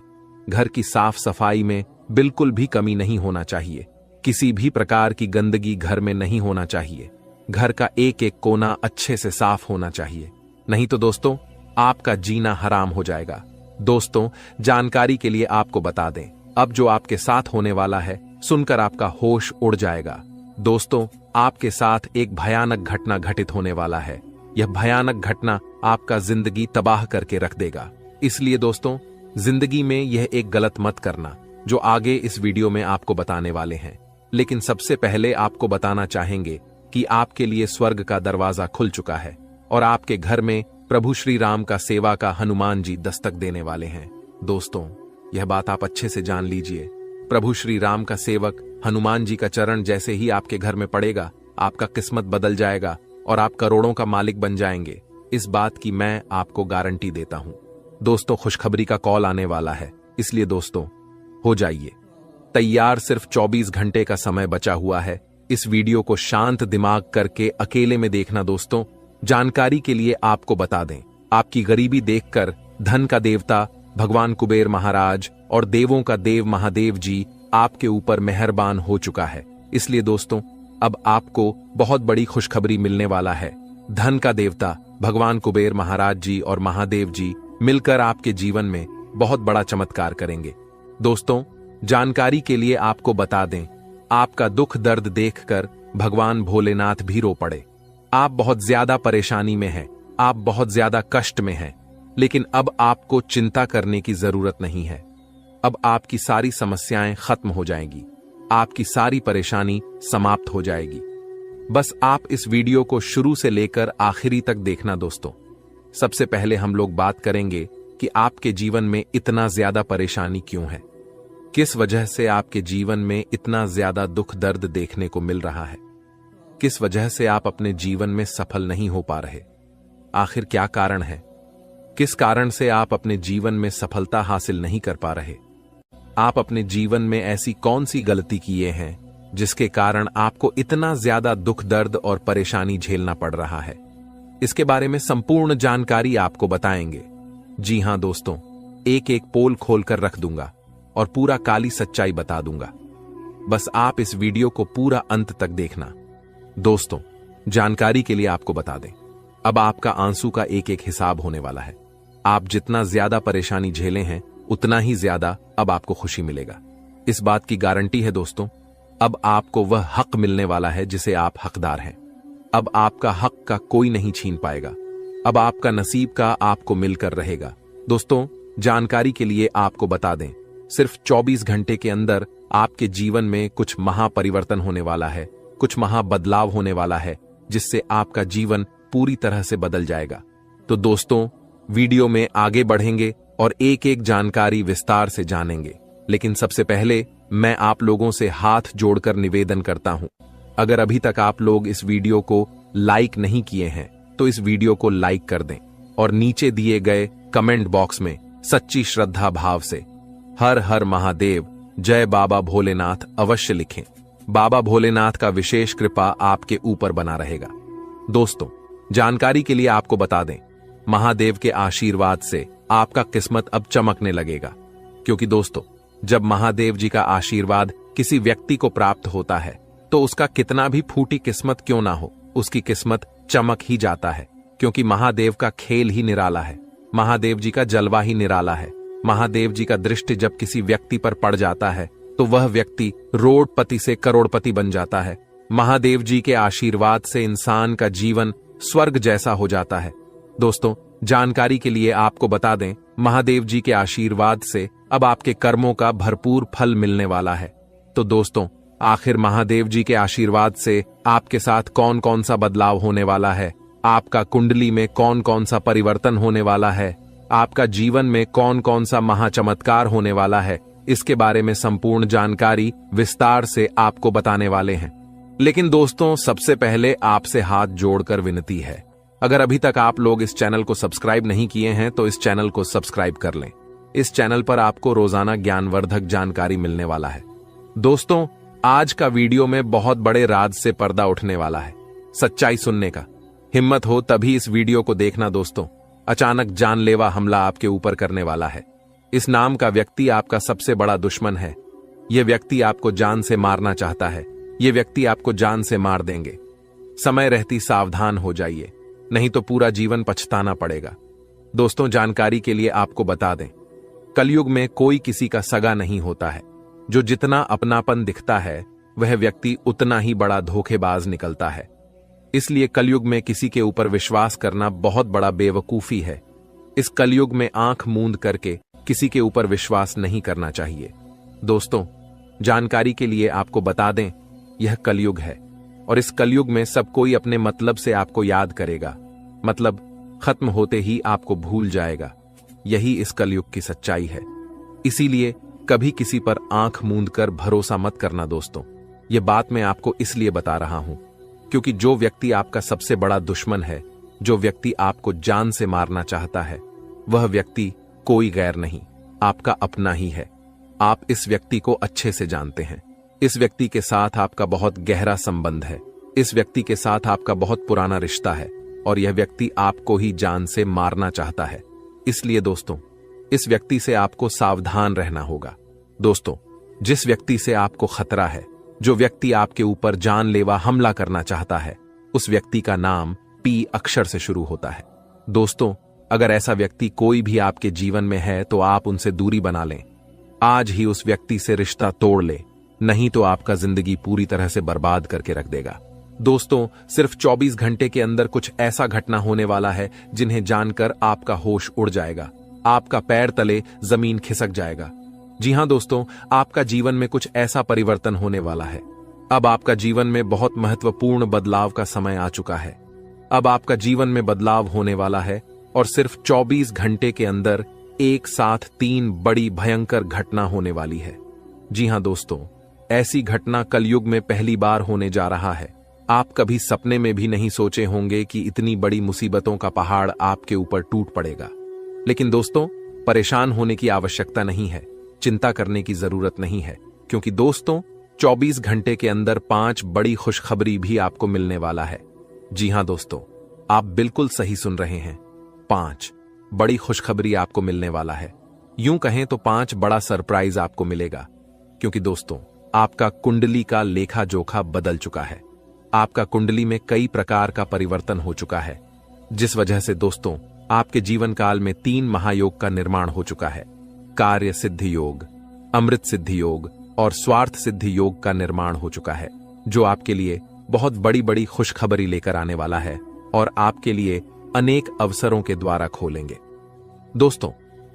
घर की साफ सफाई में बिल्कुल भी कमी नहीं होना चाहिए। किसी भी प्रकार की गंदगी घर में नहीं होना चाहिए। घर का एक एक कोना अच्छे से साफ होना चाहिए, नहीं तो दोस्तों, आपका जीना हराम हो जाएगा। दोस्तों, जानकारी के लिए आपको बता दें, अब जो आपके साथ होने वाला है, सुनकर आपका होश उड़ जाएगा। दोस्तों, आपके साथ एक भयानक घटना घटित होने वाला है। यह भयानक घटना आपका जिंदगी तबाह करके रख देगा। इसलिए दोस्तों, जिंदगी में यह एक गलत मत करना, जो आगे इस वीडियो में आपको बताने वाले हैं। लेकिन सबसे पहले आपको बताना चाहेंगे कि आपके लिए स्वर्ग का दरवाजा खुल चुका है और आपके घर में प्रभु श्री राम का सेवा का हनुमान जी दस्तक देने वाले हैं। दोस्तों, यह बात आप अच्छे से जान लीजिए, प्रभु श्री राम का सेवक हनुमान जी का चरण जैसे ही आपके घर में पड़ेगा, आपका किस्मत बदल जाएगा और आप करोड़ों का मालिक बन जाएंगे। इस बात की मैं आपको गारंटी देता हूं। दोस्तों, खुशखबरी का कॉल आने वाला है, इसलिए दोस्तों, हो जाइए तैयार। सिर्फ 24 घंटे का समय बचा हुआ है। इस वीडियो को शांत दिमाग करके अकेले में देखना। दोस्तों, जानकारी के लिए आपको बता दें, आपकी गरीबी देखकर धन का देवता भगवान कुबेर महाराज और देवों का देव महादेव जी आपके ऊपर मेहरबान हो चुका है। इसलिए दोस्तों, अब आपको बहुत बड़ी खुशखबरी मिलने वाला है। धन का देवता भगवान कुबेर महाराज जी और महादेव जी मिलकर आपके जीवन में बहुत बड़ा चमत्कार करेंगे। दोस्तों, जानकारी के लिए आपको बता दें, आपका दुख दर्द देखकर भगवान भोलेनाथ भी रो पड़े। आप बहुत ज्यादा परेशानी में हैं, आप बहुत ज्यादा कष्ट में हैं, लेकिन अब आपको चिंता करने की जरूरत नहीं है। अब आपकी सारी समस्याएं खत्म हो जाएंगी, आपकी सारी परेशानी समाप्त हो जाएगी। बस आप इस वीडियो को शुरू से लेकर आखिरी तक देखना। दोस्तों, सबसे पहले हम लोग बात करेंगे कि आपके जीवन में इतना ज्यादा परेशानी क्यों है, किस वजह से आपके जीवन में इतना ज्यादा दुख दर्द देखने को मिल रहा है, किस वजह से आप अपने जीवन में सफल नहीं हो पा रहे, आखिर क्या कारण है, किस कारण से आप अपने जीवन में सफलता हासिल नहीं कर पा रहे, आप अपने जीवन में ऐसी कौन सी गलती किए हैं जिसके कारण आपको इतना ज्यादा दुख दर्द और परेशानी झेलना पड़ रहा है। इसके बारे में संपूर्ण जानकारी आपको बताएंगे। जी हां दोस्तों, एक एक पोल खोलकर रख दूंगा और पूरा काली सच्चाई बता दूंगा। बस आप इस वीडियो को पूरा अंत तक देखना। दोस्तों, जानकारी के लिए आपको बता दें, अब आपका आंसू का एक एक हिसाब होने वाला है। आप जितना ज्यादा परेशानी झेले हैं, उतना ही ज्यादा अब आपको खुशी मिलेगा। इस बात की गारंटी है दोस्तों, अब आपको वह हक मिलने वाला है जिसे आप हकदार हैं। अब आपका हक का कोई नहीं छीन पाएगा। अब आपका नसीब का आपको मिलकर रहेगा। दोस्तों, जानकारी के लिए आपको बता दें, सिर्फ 24 घंटे के अंदर आपके जीवन में कुछ महापरिवर्तन होने वाला है, कुछ महाबदलाव होने वाला है, जिससे आपका जीवन पूरी तरह से बदल जाएगा। तो दोस्तों, वीडियो में आगे बढ़ेंगे और एक एक जानकारी विस्तार से जानेंगे। लेकिन सबसे पहले मैं आप लोगों से हाथ जोड़कर निवेदन करता हूं, अगर अभी तक आप लोग इस वीडियो को लाइक नहीं किए हैं तो इस वीडियो को लाइक कर दें और नीचे दिए गए कमेंट बॉक्स में सच्ची श्रद्धा भाव से हर हर महादेव, जय बाबा भोलेनाथ अवश्य लिखें। बाबा भोलेनाथ का विशेष कृपा आपके ऊपर बना रहेगा। दोस्तों, जानकारी के लिए आपको बता दें, महादेव के आशीर्वाद से आपका किस्मत अब चमकने लगेगा। क्योंकि दोस्तों, जब महादेव जी का आशीर्वाद किसी व्यक्ति को प्राप्त होता है तो उसका कितना भी फूटी किस्मत क्यों ना हो, उसकी किस्मत चमक ही जाता है। क्योंकि महादेव का खेल ही निराला है, महादेव जी का जलवा ही निराला है। महादेव जी का दृष्टि जब किसी व्यक्ति पर पड़ जाता है तो वह व्यक्ति रोडपति से करोड़पति बन जाता है। महादेव जी के आशीर्वाद से इंसान का जीवन स्वर्ग जैसा हो जाता है। दोस्तों, जानकारी के लिए आपको बता दें, महादेव जी के आशीर्वाद से अब आपके कर्मों का भरपूर फल मिलने वाला है। तो दोस्तों, आखिर महादेव जी के आशीर्वाद से आपके साथ कौन कौन सा बदलाव होने वाला है, आपका कुंडली में कौन कौन सा परिवर्तन होने वाला है, आपका जीवन में कौन कौन सा महाचमत्कार होने वाला है, इसके बारे में संपूर्ण जानकारी विस्तार से आपको बताने वाले हैं। लेकिन दोस्तों, सबसे पहले आपसे हाथ जोड़कर विनती है, अगर अभी तक आप लोग इस चैनल को सब्सक्राइब नहीं किए हैं तो इस चैनल को सब्सक्राइब कर लें। इस चैनल पर आपको रोजाना ज्ञानवर्धक जानकारी मिलने वाला है। दोस्तों, आज का वीडियो में बहुत बड़े राज से पर्दा उठने वाला है, सच्चाई सुनने का। हिम्मत हो तभी इस वीडियो को देखना दोस्तों। अचानक जानलेवा हमला आपके ऊपर करने वाला है। इस नाम का व्यक्ति आपका सबसे बड़ा दुश्मन है। यह व्यक्ति आपको जान से मारना चाहता है। यह व्यक्ति आपको जान से मार देंगे। समय रहती सावधान हो जाइए, नहीं तो पूरा जीवन पछताना पड़ेगा। दोस्तों, जानकारी के लिए आपको बता दें, कलयुग में कोई किसी का सगा नहीं होता है। जो जितना अपनापन दिखता है वह व्यक्ति उतना ही बड़ा धोखेबाज निकलता है। इसलिए कलयुग में किसी के ऊपर विश्वास करना बहुत बड़ा बेवकूफी है। इस कलयुग में आंख मूंद करके किसी के ऊपर विश्वास नहीं करना चाहिए। दोस्तों, जानकारी के लिए आपको बता दें, यह कलयुग है और इस कलयुग में सब कोई अपने मतलब से आपको याद करेगा, मतलब खत्म होते ही आपको भूल जाएगा। यही इस कलयुग की सच्चाई है। इसीलिए कभी किसी पर आंख मूंद कर भरोसा मत करना दोस्तों। यह बात मैं आपको इसलिए बता रहा हूं क्योंकि जो व्यक्ति आपका सबसे बड़ा दुश्मन है, जो व्यक्ति आपको जान से मारना चाहता है, वह व्यक्ति कोई गैर नहीं, आपका अपना ही है। आप इस व्यक्ति को अच्छे से जानते हैं। इस व्यक्ति के साथ आपका बहुत गहरा संबंध है। इस व्यक्ति के साथ आपका बहुत पुराना रिश्ता है और यह व्यक्ति आपको ही जान से मारना चाहता है। इसलिए दोस्तों, इस व्यक्ति से आपको सावधान रहना होगा। दोस्तों, जिस व्यक्ति से आपको खतरा है, जो व्यक्ति आपके ऊपर जानलेवा हमला करना चाहता है, उस व्यक्ति का नाम पी अक्षर से शुरू होता है। दोस्तों, अगर ऐसा व्यक्ति कोई भी आपके जीवन में है तो आप उनसे दूरी बना लें। आज ही उस व्यक्ति से रिश्ता तोड़ ले, नहीं तो आपका जिंदगी पूरी तरह से बर्बाद करके रख देगा। दोस्तों, सिर्फ 24 घंटे के अंदर कुछ ऐसा घटना होने वाला है जिन्हें जानकर आपका होश उड़ जाएगा, आपका पैर तले जमीन खिसक जाएगा। जी हां दोस्तों, आपका जीवन में कुछ ऐसा परिवर्तन होने वाला है। अब आपका जीवन में बहुत महत्वपूर्ण बदलाव का समय आ चुका है। अब आपका जीवन में बदलाव होने वाला है और सिर्फ 24 घंटे के अंदर एक साथ 3 बड़ी भयंकर घटना होने वाली है। जी हां दोस्तों, ऐसी घटना कलयुग में पहली बार होने जा रहा है। आप कभी सपने में भी नहीं सोचे होंगे कि इतनी बड़ी मुसीबतों का पहाड़ आपके ऊपर टूट पड़ेगा। लेकिन दोस्तों, परेशान होने की आवश्यकता नहीं है, चिंता करने की जरूरत नहीं है, क्योंकि दोस्तों 24 घंटे के अंदर 5 बड़ी खुशखबरी भी आपको मिलने वाला है। जी हां दोस्तों, आप बिल्कुल सही सुन रहे हैं, 5 बड़ी खुशखबरी आपको मिलने वाला है। यूं कहें तो 5 बड़ा सरप्राइज आपको मिलेगा, क्योंकि दोस्तों आपका कुंडली का लेखा जोखा बदल चुका है। आपका कुंडली में कई प्रकार का परिवर्तन हो चुका है, जिस वजह से दोस्तों आपके जीवन काल में 3 महायोग का निर्माण हो चुका है। कार्य सिद्धि योग, अमृत सिद्धि योग और स्वार्थ सिद्धि योग का निर्माण हो चुका है, जो आपके लिए बहुत बड़ी बड़ी खुशखबरी लेकर आने वाला है और आपके लिए अनेक अवसरों के द्वारा खोलेंगे। दोस्तों,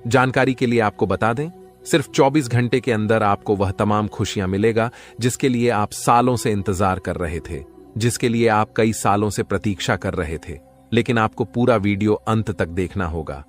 जानकारी के लिए आपको बता दें, सिर्फ 24 घंटे के अंदर आपको वह तमाम खुशियां मिलेगा जिसके लिए आप सालों से इंतजार कर रहे थे, जिसके लिए आप कई सालों से प्रतीक्षा कर रहे थे, लेकिन आपको पूरा वीडियो अंत तक देखना होगा।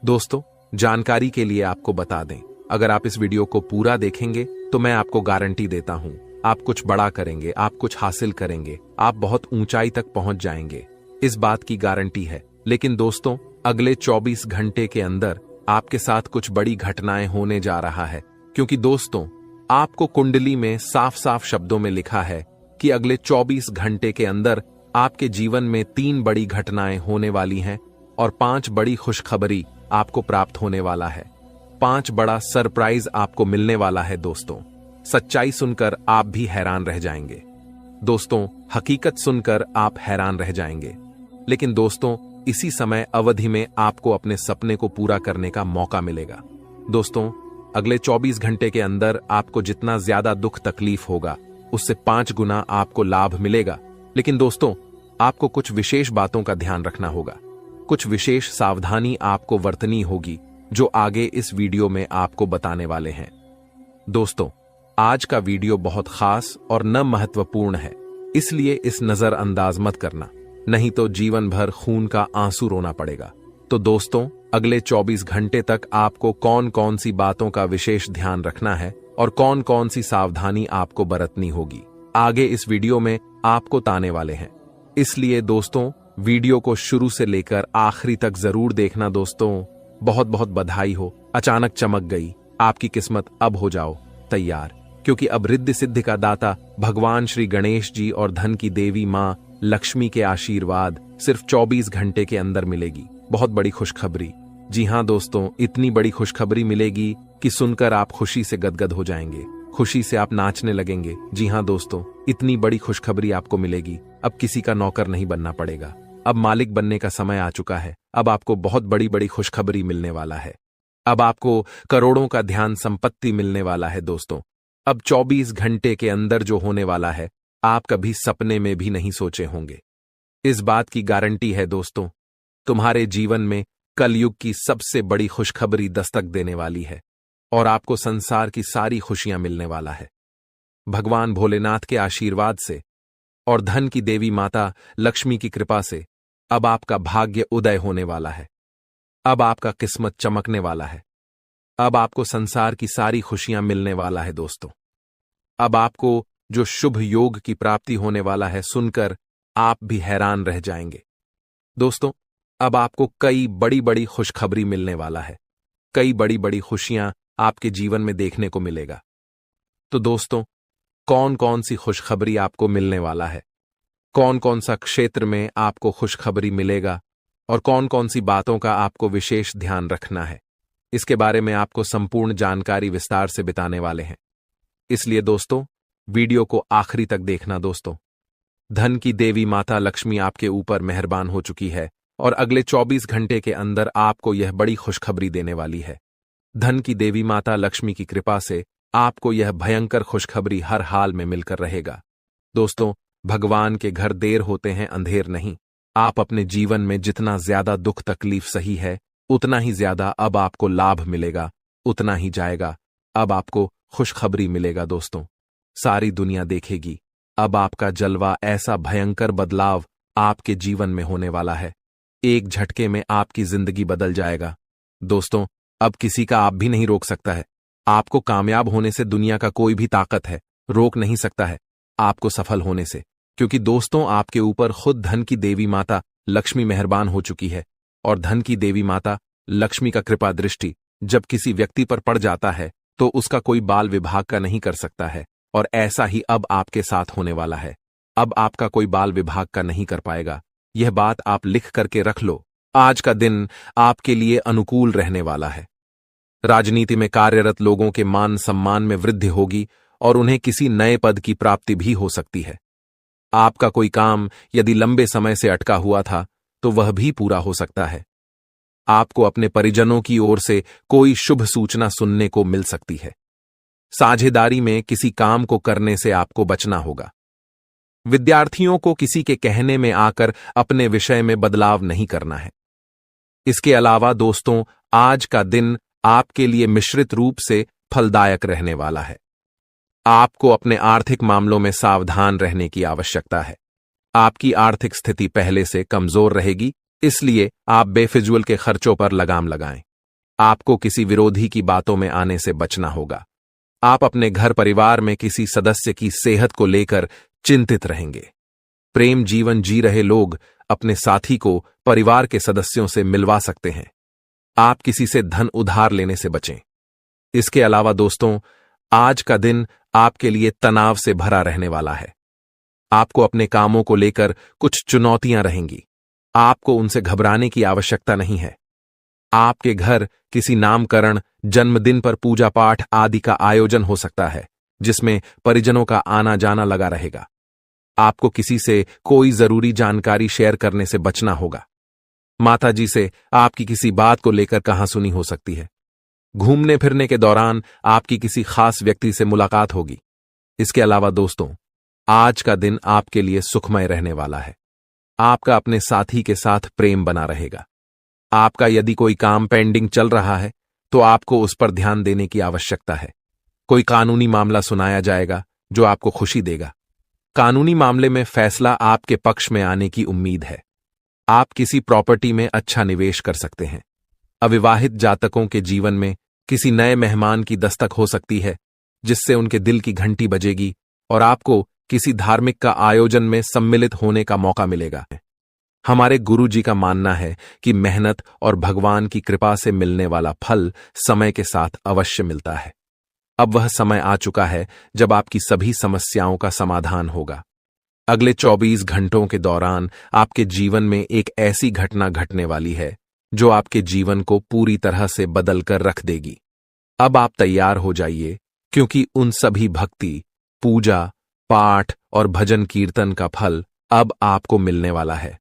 दोस्तों, जानकारी के लिए आपको बता दें, अगर आप इस वीडियो को पूरा देखेंगे तो मैं आपको गारंटी देता हूं, आप कुछ बड़ा करेंगे, आप कुछ हासिल करेंगे, आप बहुत ऊंचाई तक पहुंच जाएंगे। इस बात की गारंटी है। लेकिन दोस्तों, अगले 24 घंटे के अंदर आपके साथ कुछ बड़ी घटनाएं होने जा रहा है, क्योंकि दोस्तों आपको कुंडली में साफ साफ शब्दों में लिखा है कि अगले 24 घंटे के अंदर आपके जीवन में 3 बड़ी घटनाएं होने वाली हैं और 5 बड़ी खुशखबरी आपको प्राप्त होने वाला है। 5 बड़ा सरप्राइज आपको मिलने वाला है दोस्तों। सच्चाई सुनकर आप भी हैरान रह जाएंगे दोस्तों, हकीकत सुनकर आप हैरान रह जाएंगे। लेकिन दोस्तों इसी समय अवधि में आपको अपने सपने को पूरा करने का मौका मिलेगा। दोस्तों अगले 24 घंटे के अंदर आपको जितना ज्यादा दुख तकलीफ होगा उससे 5 गुना आपको लाभ मिलेगा। लेकिन दोस्तों आपको कुछ विशेष बातों का ध्यान रखना होगा, कुछ विशेष सावधानी आपको बरतनी होगी जो आगे इस वीडियो में आपको बताने वाले हैं। दोस्तों आज का वीडियो बहुत खास और न महत्वपूर्ण है, इसलिए इस नजरअंदाज मत करना, नहीं तो जीवन भर खून का आंसू रोना पड़ेगा। तो दोस्तों अगले 24 घंटे तक आपको कौन कौन सी बातों का विशेष ध्यान रखना है और कौन कौन सी सावधानी आपको बरतनी होगी, आगे इस वीडियो में आपको ताने वाले हैं। इसलिए दोस्तों वीडियो को शुरू से लेकर आखिरी तक जरूर देखना। दोस्तों बहुत बहुत बधाई हो, अचानक चमक गई आपकी किस्मत। अब हो जाओ तैयार, क्योंकि अब रिद्धि सिद्धि का दाता भगवान श्री गणेश जी और धन की देवी मां लक्ष्मी के आशीर्वाद सिर्फ 24 घंटे के अंदर मिलेगी। बहुत बड़ी खुशखबरी, जी हां दोस्तों, इतनी बड़ी खुशखबरी मिलेगी कि सुनकर आप खुशी से गदगद हो जाएंगे, खुशी से आप नाचने लगेंगे। जी हां दोस्तों, इतनी बड़ी खुशखबरी आपको मिलेगी। अब किसी का नौकर नहीं बनना पड़ेगा, अब मालिक बनने का समय आ चुका है। अब आपको बहुत बड़ी बड़ी खुशखबरी मिलने वाला है। अब आपको करोड़ों का ध्यान संपत्ति मिलने वाला है। दोस्तों अब 24 घंटे के अंदर जो होने वाला है आप कभी सपने में भी नहीं सोचे होंगे। इस बात की गारंटी है दोस्तों, तुम्हारे जीवन में कलयुग की सबसे बड़ी खुशखबरी दस्तक देने वाली है और आपको संसार की सारी खुशियां मिलने वाला है। भगवान भोलेनाथ के आशीर्वाद से और धन की देवी माता लक्ष्मी की कृपा से अब आपका भाग्य उदय होने वाला है। अब आपका किस्मत चमकने वाला है। अब आपको संसार की सारी खुशियां मिलने वाला है। दोस्तों अब आपको जो शुभ योग की प्राप्ति होने वाला है सुनकर आप भी हैरान रह जाएंगे। दोस्तों अब आपको कई बड़ी बड़ी खुशखबरी मिलने वाला है, कई बड़ी बड़ी खुशियां आपके जीवन में देखने को मिलेगा। तो दोस्तों कौन कौन सी खुशखबरी आपको मिलने वाला है, कौन कौन सा क्षेत्र में आपको खुशखबरी मिलेगा और कौन कौन सी बातों का आपको विशेष ध्यान रखना है, इसके बारे में आपको संपूर्ण जानकारी विस्तार से बताने वाले हैं। इसलिए दोस्तों वीडियो को आखिरी तक देखना। दोस्तों धन की देवी माता लक्ष्मी आपके ऊपर मेहरबान हो चुकी है और अगले 24 घंटे के अंदर आपको यह बड़ी खुशखबरी देने वाली है। धन की देवी माता लक्ष्मी की कृपा से आपको यह भयंकर खुशखबरी हर हाल में मिलकर रहेगा। दोस्तों भगवान के घर देर होते हैं अंधेर नहीं। आप अपने जीवन में जितना ज्यादा दुख तकलीफ सही है उतना ही ज्यादा अब आपको लाभ मिलेगा, उतना ही जाएगा। अब आपको खुशखबरी मिलेगा। दोस्तों सारी दुनिया देखेगी। अब आपका जलवा, ऐसा भयंकर बदलाव आपके जीवन में होने वाला है। एक झटके में आपकी जिंदगी बदल जाएगा। दोस्तों अब किसी का आप भी नहीं रोक सकता है। आपको कामयाब होने से दुनिया का कोई भी ताकत है रोक नहीं सकता है आपको सफल होने से, क्योंकि दोस्तों आपके ऊपर खुद धन की देवी माता लक्ष्मी मेहरबान हो चुकी है। और धन की देवी माता लक्ष्मी का कृपा दृष्टि जब किसी व्यक्ति पर पड़ जाता है तो उसका कोई बाल विभाग का नहीं कर सकता है, और ऐसा ही अब आपके साथ होने वाला है। अब आपका कोई बाल विभाग का नहीं कर पाएगा। यह बात आप लिख करके रख लो। आज का दिन आपके लिए अनुकूल रहने वाला है। राजनीति में कार्यरत लोगों के मान सम्मान में वृद्धि होगी और उन्हें किसी नए पद की प्राप्ति भी हो सकती है। आपका कोई काम यदि लंबे समय से अटका हुआ था तो वह भी पूरा हो सकता है। आपको अपने परिजनों की ओर से कोई शुभ सूचना सुनने को मिल सकती है। साझेदारी में किसी काम को करने से आपको बचना होगा। विद्यार्थियों को किसी के कहने में आकर अपने विषय में बदलाव नहीं करना है। इसके अलावा दोस्तों आज का दिन आपके लिए मिश्रित रूप से फलदायक रहने वाला है। आपको अपने आर्थिक मामलों में सावधान रहने की आवश्यकता है। आपकी आर्थिक स्थिति पहले से कमजोर रहेगी, इसलिए आप बेफिजूल के खर्चों पर लगाम लगाएं। आपको किसी विरोधी की बातों में आने से बचना होगा। आप अपने घर परिवार में किसी सदस्य की सेहत को लेकर चिंतित रहेंगे। प्रेम जीवन जी रहे लोग अपने साथी को परिवार के सदस्यों से मिलवा सकते हैं। आप किसी से धन उधार लेने से बचें। इसके अलावा दोस्तों, आज का दिन आपके लिए तनाव से भरा रहने वाला है। आपको अपने कामों को लेकर कुछ चुनौतियां रहेंगी। आपको उनसे घबराने की आवश्यकता नहीं है। आपके घर किसी नामकरण, जन्मदिन पर पूजा पाठ आदि का आयोजन हो सकता है, जिसमें परिजनों का आना जाना लगा रहेगा। आपको किसी से कोई जरूरी जानकारी शेयर करने से बचना होगा। माताजी से आपकी किसी बात को लेकर कहासुनी हो सकती है। घूमने फिरने के दौरान आपकी किसी खास व्यक्ति से मुलाकात होगी। इसके अलावा दोस्तों, आज का दिन आपके लिए सुखमय रहने वाला है। आपका अपने साथी के साथ प्रेम बना रहेगा। आपका यदि कोई काम पेंडिंग चल रहा है तो आपको उस पर ध्यान देने की आवश्यकता है। कोई कानूनी मामला सुनाया जाएगा जो आपको खुशी देगा। कानूनी मामले में फैसला आपके पक्ष में आने की उम्मीद है। आप किसी प्रॉपर्टी में अच्छा निवेश कर सकते हैं। अविवाहित जातकों के जीवन में किसी नए मेहमान की दस्तक हो सकती है, जिससे उनके दिल की घंटी बजेगी और आपको किसी धार्मिक का आयोजन में सम्मिलित होने का मौका मिलेगा। हमारे गुरु जी का मानना है कि मेहनत और भगवान की कृपा से मिलने वाला फल समय के साथ अवश्य मिलता है। अब वह समय आ चुका है जब आपकी सभी समस्याओं का समाधान होगा। अगले 24 घंटों के दौरान आपके जीवन में एक ऐसी घटना घटने वाली है जो आपके जीवन को पूरी तरह से बदल कर रख देगी। अब आप तैयार हो जाइए, क्योंकि उन सभी भक्ति, पूजा, पाठ और भजन कीर्तन का फल अब आपको मिलने वाला है।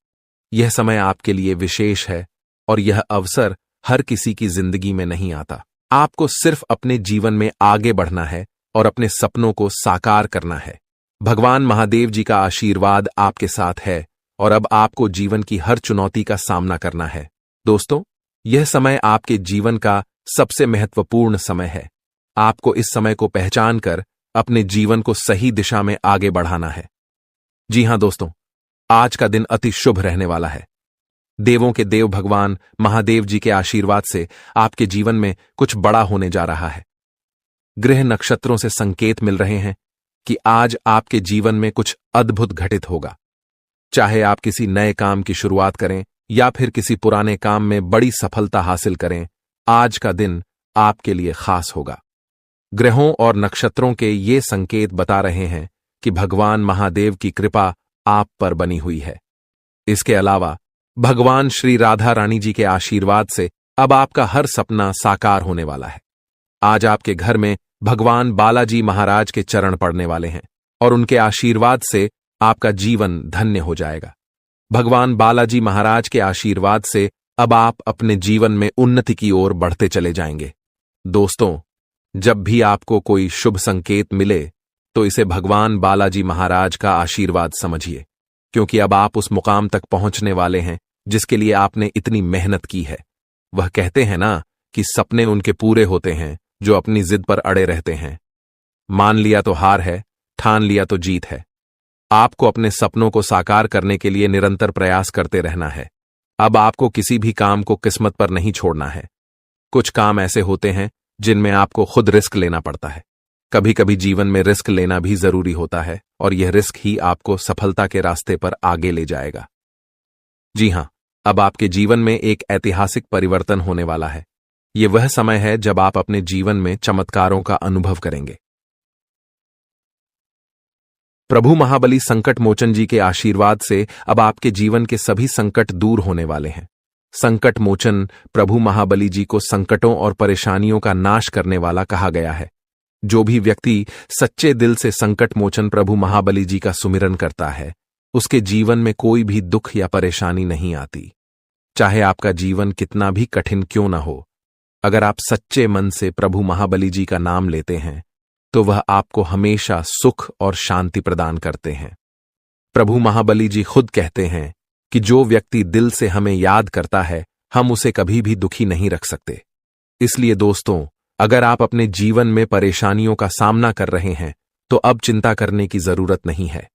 यह समय आपके लिए विशेष है और यह अवसर हर किसी की जिंदगी में नहीं आता। आपको सिर्फ अपने जीवन में आगे बढ़ना है और अपने सपनों को साकार करना है। भगवान महादेव जी का आशीर्वाद आपके साथ है और अब आपको जीवन की हर चुनौती का सामना करना है। दोस्तों, यह समय आपके जीवन का सबसे महत्वपूर्ण समय है। आपको इस समय को पहचान कर अपने जीवन को सही दिशा में आगे बढ़ाना है। जी हां दोस्तों, आज का दिन अति शुभ रहने वाला है। देवों के देव भगवान महादेव जी के आशीर्वाद से आपके जीवन में कुछ बड़ा होने जा रहा है। ग्रह नक्षत्रों से संकेत मिल रहे हैं कि आज आपके जीवन में कुछ अद्भुत घटित होगा। चाहे आप किसी नए काम की शुरुआत करें या फिर किसी पुराने काम में बड़ी सफलता हासिल करें, आज का दिन आपके लिए खास होगा। ग्रहों और नक्षत्रों के ये संकेत बता रहे हैं कि भगवान महादेव की कृपा आप पर बनी हुई है। इसके अलावा भगवान श्री राधा रानी जी के आशीर्वाद से अब आपका हर सपना साकार होने वाला है। आज आपके घर में भगवान बालाजी महाराज के चरण पड़ने वाले हैं और उनके आशीर्वाद से आपका जीवन धन्य हो जाएगा। भगवान बालाजी महाराज के आशीर्वाद से अब आप अपने जीवन में उन्नति की ओर बढ़ते चले जाएंगे। दोस्तों, जब भी आपको कोई शुभ संकेत मिले तो इसे भगवान बालाजी महाराज का आशीर्वाद समझिए, क्योंकि अब आप उस मुकाम तक पहुंचने वाले हैं जिसके लिए आपने इतनी मेहनत की है। वह कहते हैं ना कि सपने उनके पूरे होते हैं जो अपनी जिद पर अड़े रहते हैं। मान लिया तो हार है, ठान लिया तो जीत है। आपको अपने सपनों को साकार करने के लिए निरंतर प्रयास करते रहना है। अब आपको किसी भी काम को किस्मत पर नहीं छोड़ना है। कुछ काम ऐसे होते हैं जिनमें आपको खुद रिस्क लेना पड़ता है। कभी कभी जीवन में रिस्क लेना भी जरूरी होता है और यह रिस्क ही आपको सफलता के रास्ते पर आगे ले जाएगा। जी हां, अब आपके जीवन में एक ऐतिहासिक परिवर्तन होने वाला है। यह वह समय है जब आप अपने जीवन में चमत्कारों का अनुभव करेंगे। प्रभु महाबली संकट मोचन जी के आशीर्वाद से अब आपके जीवन के सभी संकट दूर होने वाले हैं। संकट मोचन प्रभु महाबली जी को संकटों और परेशानियों का नाश करने वाला कहा गया है। जो भी व्यक्ति सच्चे दिल से संकट मोचन प्रभु महाबली जी का सुमिरन करता है, उसके जीवन में कोई भी दुख या परेशानी नहीं आती। चाहे आपका जीवन कितना भी कठिन क्यों न हो, अगर आप सच्चे मन से प्रभु महाबली जी का नाम लेते हैं तो वह आपको हमेशा सुख और शांति प्रदान करते हैं। प्रभु महाबली जी खुद कहते हैं कि जो व्यक्ति दिल से हमें याद करता है, हम उसे कभी भी दुखी नहीं रख सकते। इसलिए दोस्तों, अगर आप अपने जीवन में परेशानियों का सामना कर रहे हैं तो अब चिंता करने की जरूरत नहीं है।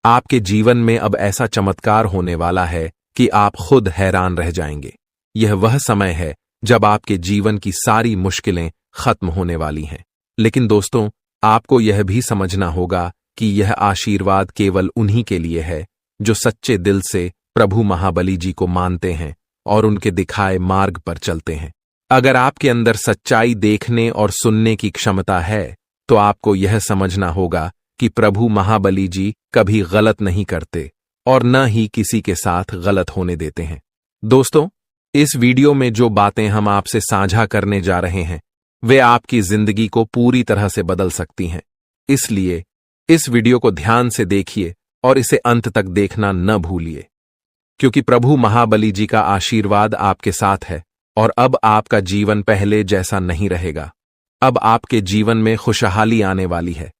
आपके जीवन में अब ऐसा चमत्कार होने वाला है कि आप खुद हैरान रह जाएंगे। यह वह समय है जब आपके जीवन की सारी मुश्किलें खत्म होने वाली हैं। लेकिन दोस्तों, आपको यह भी समझना होगा कि यह आशीर्वाद केवल उन्हीं के लिए है जो सच्चे दिल से प्रभु महाबली जी को मानते हैं और उनके दिखाए मार्ग पर चलते हैं। अगर आपके अंदर सच्चाई देखने और सुनने की क्षमता है तो आपको यह समझना होगा कि प्रभु महाबली जी कभी गलत नहीं करते और न ही किसी के साथ गलत होने देते हैं। दोस्तों, इस वीडियो में जो बातें हम आपसे साझा करने जा रहे हैं वे आपकी जिंदगी को पूरी तरह से बदल सकती हैं। इसलिए इस वीडियो को ध्यान से देखिए और इसे अंत तक देखना न भूलिए, क्योंकि प्रभु महाबली जी का आशीर्वाद आपके साथ है और अब आपका जीवन पहले जैसा नहीं रहेगा। अब आपके जीवन में खुशहाली आने वाली है।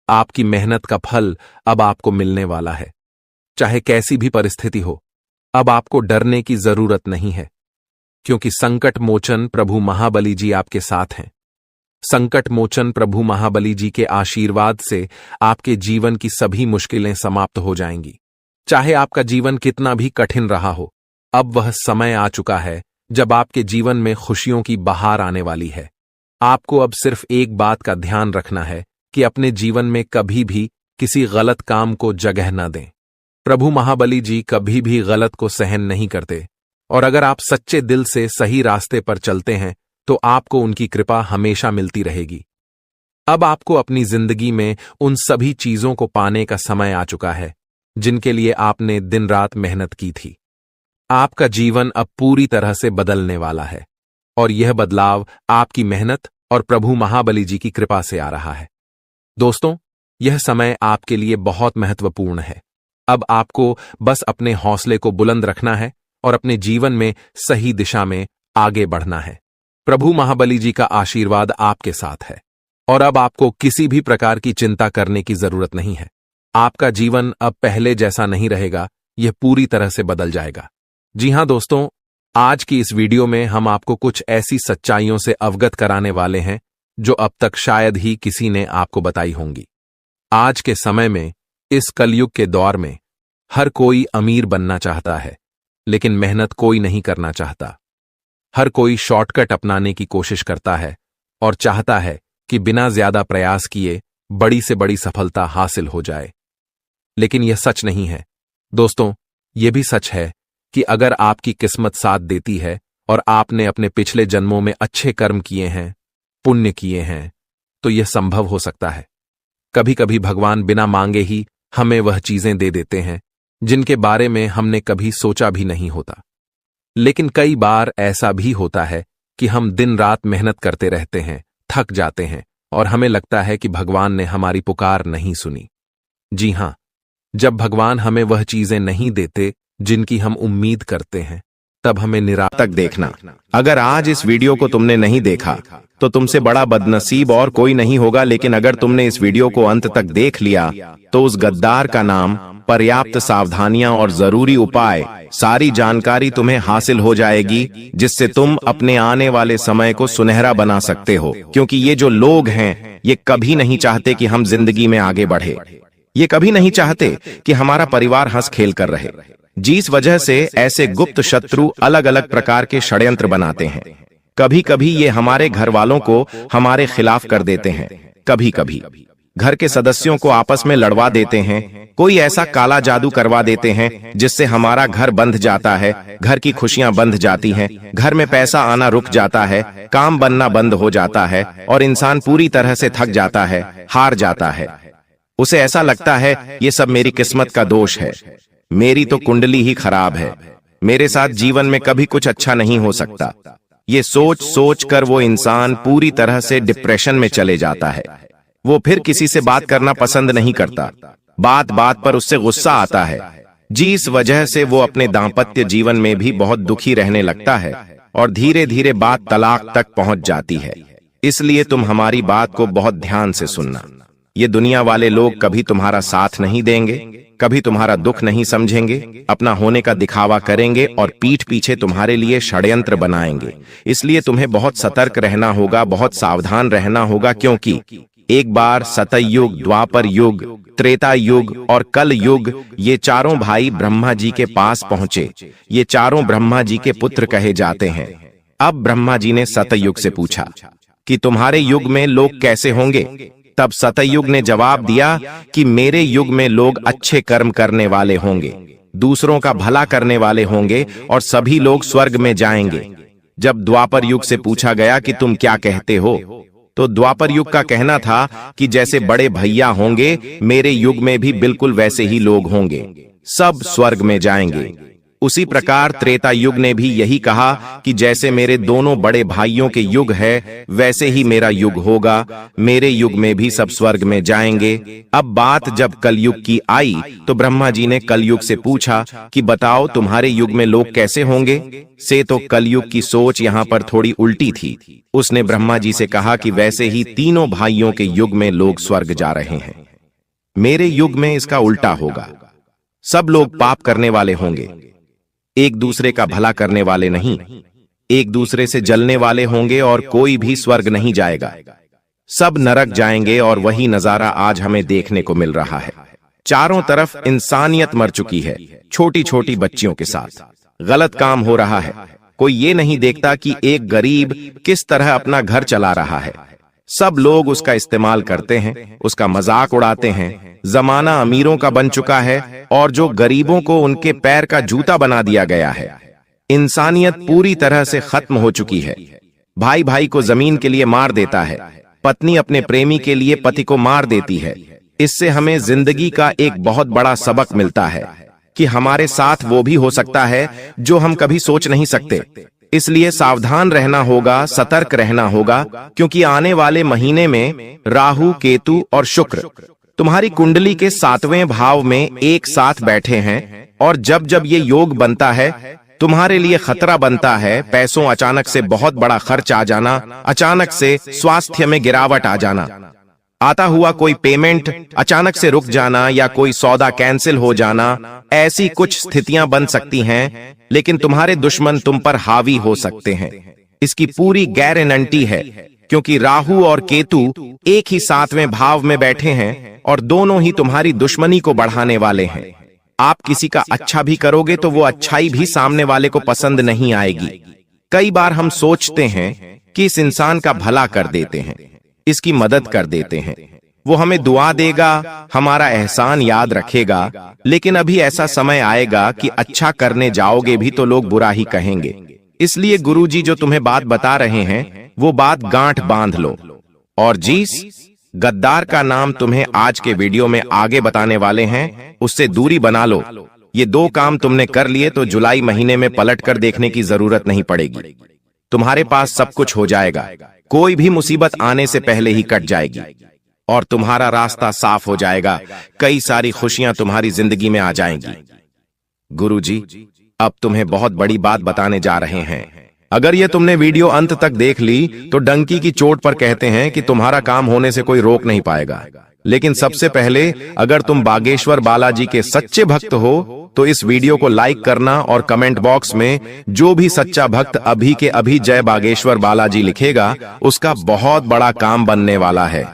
आपकी मेहनत का फल अब आपको मिलने वाला है। चाहे कैसी भी परिस्थिति हो, अब आपको डरने की जरूरत नहीं है, क्योंकि संकट मोचन प्रभु महाबली जी आपके साथ हैं। संकट मोचन प्रभु महाबली जी के आशीर्वाद से आपके जीवन की सभी मुश्किलें समाप्त हो जाएंगी। चाहे आपका जीवन कितना भी कठिन रहा हो, अब वह समय आ चुका है जब आपके जीवन में खुशियों की बहार आने वाली है। आपको अब सिर्फ एक बात का ध्यान रखना है कि अपने जीवन में कभी भी किसी गलत काम को जगह न दें। प्रभु महाबली जी कभी भी गलत को सहन नहीं करते और अगर आप सच्चे दिल से सही रास्ते पर चलते हैं तो आपको उनकी कृपा हमेशा मिलती रहेगी। अब आपको अपनी जिंदगी में उन सभी चीजों को पाने का समय आ चुका है जिनके लिए आपने दिन रात मेहनत की थी। आपका जीवन अब पूरी तरह से बदलने वाला है और यह बदलाव आपकी मेहनत और प्रभु महाबली जी की कृपा से आ रहा है। दोस्तों, यह समय आपके लिए बहुत महत्वपूर्ण है। अब आपको बस अपने हौसले को बुलंद रखना है और अपने जीवन में सही दिशा में आगे बढ़ना है। प्रभु महाबली जी का आशीर्वाद आपके साथ है और अब आपको किसी भी प्रकार की चिंता करने की जरूरत नहीं है। आपका जीवन अब पहले जैसा नहीं रहेगा, यह पूरी तरह से बदल जाएगा। जी हां दोस्तों, आज की इस वीडियो में हम आपको कुछ ऐसी सच्चाइयों से अवगत कराने वाले हैं जो अब तक शायद ही किसी ने आपको बताई होंगी। आज के समय में, इस कलयुग के दौर में, हर कोई अमीर बनना चाहता है, लेकिन मेहनत कोई नहीं करना चाहता। हर कोई शॉर्टकट अपनाने की कोशिश करता है और चाहता है कि बिना ज्यादा प्रयास किए बड़ी से बड़ी सफलता हासिल हो जाए। लेकिन यह सच नहीं है। दोस्तों, यह भी सच है कि अगर आपकी किस्मत साथ देती है और आपने अपने पिछले जन्मों में अच्छे कर्म किए हैं, पुण्य किए हैं, तो यह संभव हो सकता है। कभी कभी भगवान बिना मांगे ही हमें वह चीजें दे देते हैं जिनके बारे में हमने कभी सोचा भी नहीं होता। लेकिन कई बार ऐसा भी होता है कि हम दिन रात मेहनत करते रहते हैं, थक जाते हैं और हमें लगता है कि भगवान ने हमारी पुकार नहीं सुनी। जी हां, जब भगवान हमें वह चीजें नहीं देते जिनकी हम उम्मीद करते हैं, तब हमें निराश तक देखना। अगर आज इस वीडियो को तुमने नहीं देखा तो तुमसे बड़ा बदनसीब और कोई नहीं होगा, लेकिन अगर तुमने इस वीडियो को अंत तक देख लिया तो उस गद्दार का नाम, पर्याप्त सावधानियां और जरूरी उपाय, सारी जानकारी तुम्हें हासिल हो जाएगी जिससे तुम अपने आने वाले समय को सुनहरा बना सकते हो। क्योंकि ये जो लोग हैं ये कभी नहीं चाहते कि हम जिंदगी में आगे बढ़े। ये कभी नहीं चाहते कि हमारा परिवार हंस खेल कर रहे। जिस वजह से ऐसे गुप्त शत्रु अलग अलग प्रकार के षड्यंत्र बनाते हैं। कभी कभी ये हमारे घर वालों को हमारे खिलाफ कर देते हैं, कभी कभी घर के सदस्यों को आपस में लड़वा देते हैं, कोई ऐसा काला जादू करवा देते हैं जिससे हमारा घर बंध जाता है, घर की खुशियां बंध जाती हैं, घर में पैसा आना रुक जाता है, काम बनना बंद हो जाता है और इंसान पूरी तरह से थक जाता है, हार जाता है। उसे ऐसा लगता है ये सब मेरी किस्मत का दोष है, मेरी तो कुंडली ही खराब है, मेरे साथ जीवन में कभी कुछ अच्छा नहीं हो सकता। ये सोच सोच कर वो इंसान पूरी तरह से डिप्रेशन में चले जाता है। वो फिर किसी से बात करना पसंद नहीं करता, बात बात पर उससे गुस्सा आता है, जिस वजह से वो अपने दाम्पत्य जीवन में भी बहुत दुखी रहने लगता है और धीरे धीरे बात तलाक तक पहुंच जाती है। इसलिए तुम हमारी बात को बहुत ध्यान से सुनना। ये दुनिया वाले लोग कभी तुम्हारा साथ नहीं देंगे, कभी तुम्हारा दुख नहीं समझेंगे, अपना होने का दिखावा करेंगे और पीठ पीछे तुम्हारे लिए षड्यंत्र बनाएंगे। इसलिए तुम्हें बहुत सतर्क रहना होगा, बहुत सावधान रहना होगा, क्योंकि एक बार सतयुग, द्वापर युग, त्रेता युग और कल युग, ये चारों भाई ब्रह्मा जी के पास पहुंचे। ये चारों ब्रह्मा जी के पुत्र कहे जाते हैं। अब ब्रह्मा जी ने सतयुग से पूछा कि तुम्हारे युग में लोग कैसे होंगे? तब सतयुग ने जवाब दिया कि मेरे युग में लोग अच्छे कर्म करने वाले होंगे, दूसरों का भला करने वाले होंगे और सभी लोग स्वर्ग में जाएंगे। जब द्वापर युग से पूछा गया कि तुम क्या कहते हो, तो द्वापर युग का कहना था कि जैसे बड़े भैया होंगे, मेरे युग में भी बिल्कुल वैसे ही लोग होंगे, सब स्वर्ग में जाएंगे। उसी प्रकार त्रेता युग ने भी यही कहा कि जैसे मेरे दोनों बड़े भाइयों के युग है, वैसे ही मेरा युग होगा, मेरे युग में भी सब स्वर्ग में जाएंगे। अब बात जब कलयुग की आई तो ब्रह्मा जी ने कलयुग से पूछा कि बताओ तुम्हारे युग में लोग कैसे होंगे। से तो कलयुग की सोच यहाँ पर थोड़ी उल्टी थी। उसने ब्रह्मा जी से कहा कि वैसे ही तीनों भाइयों के युग में लोग स्वर्ग जा रहे हैं, मेरे युग में इसका उल्टा होगा। सब लोग पाप करने वाले होंगे, एक दूसरे का भला करने वाले नहीं, एक दूसरे से जलने वाले होंगे और कोई भी स्वर्ग नहीं जाएगा, सब नरक जाएंगे। और वही नजारा आज हमें देखने को मिल रहा है। चारों तरफ इंसानियत मर चुकी है, छोटी छोटी बच्चियों के साथ गलत काम हो रहा है। कोई ये नहीं देखता कि एक गरीब किस तरह अपना घर चला रहा है। सब लोग उसका इस्तेमाल करते हैं, उसका मजाक उड़ाते हैं। जमाना अमीरों का बन चुका है और जो गरीबों को उनके पैर का जूता बना दिया गया है। इंसानियत पूरी तरह से खत्म हो चुकी है। भाई भाई को जमीन के लिए मार देता है, पत्नी अपने प्रेमी के लिए पति को मार देती है। इससे हमें जिंदगी का एक बहुत बड़ा सबक मिलता है कि हमारे साथ वो भी हो सकता है जो हम कभी सोच नहीं सकते। इसलिए सावधान रहना होगा, सतर्क रहना होगा, क्योंकि आने वाले महीने में राहु, केतु और शुक्र तुम्हारी कुंडली के 7वें भाव में एक साथ बैठे हैं। और जब जब ये योग बनता है, तुम्हारे लिए खतरा बनता है। पैसों अचानक से बहुत बड़ा खर्च आ जाना, अचानक से स्वास्थ्य में गिरावट आ जाना, आता हुआ कोई पेमेंट अचानक से रुक जाना या कोई सौदा कैंसिल हो जाना, ऐसी कुछ स्थितियां बन सकती हैं। लेकिन तुम्हारे दुश्मन तुम पर हावी हो सकते हैं, इसकी पूरी गारंटी है, क्योंकि राहु और केतु एक ही 7वें भाव में बैठे हैं और दोनों ही तुम्हारी दुश्मनी को बढ़ाने वाले हैं। आप किसी का अच्छा भी करोगे तो वो अच्छाई भी सामने वाले को पसंद नहीं आएगी। कई बार हम सोचते हैं कि इस इंसान का भला कर देते हैं, इसकी मदद कर देते हैं, वो हमें दुआ देगा, हमारा एहसान याद रखेगा। लेकिन अभी ऐसा समय आएगा कि अच्छा करने जाओगे भी तो लोग बुरा ही कहेंगे। इसलिए गुरुजी जो तुम्हें बात बता रहे हैं वो बात गांठ बांध लो। और जिस गद्दार का नाम तुम्हें आज के वीडियो में आगे बताने वाले हैं, उससे दूरी बना लो। ये 2 काम तुमने कर लिए तो जुलाई महीने में पलट कर देखने की जरूरत नहीं पड़ेगी। तुम्हारे पास सब कुछ हो जाएगा, कोई भी मुसीबत आने से पहले ही कट जाएगी और तुम्हारा रास्ता साफ हो जाएगा। कई सारी खुशियां तुम्हारी जिंदगी में आ जाएंगी। गुरुजी अब तुम्हें बहुत बड़ी बात बताने जा रहे हैं। अगर ये तुमने वीडियो अंत तक देख ली तो डंकी की चोट पर कहते हैं कि तुम्हारा काम होने से कोई रोक नहीं पाएगा। लेकिन सबसे पहले अगर तुम बागेश्वर बालाजी के सच्चे भक्त हो तो इस वीडियो को लाइक करना और कमेंट बॉक्स में जो भी सच्चा भक्त अभी के अभी जय बागेश्वर बालाजी लिखेगा, उसका बहुत बड़ा काम बनने वाला है।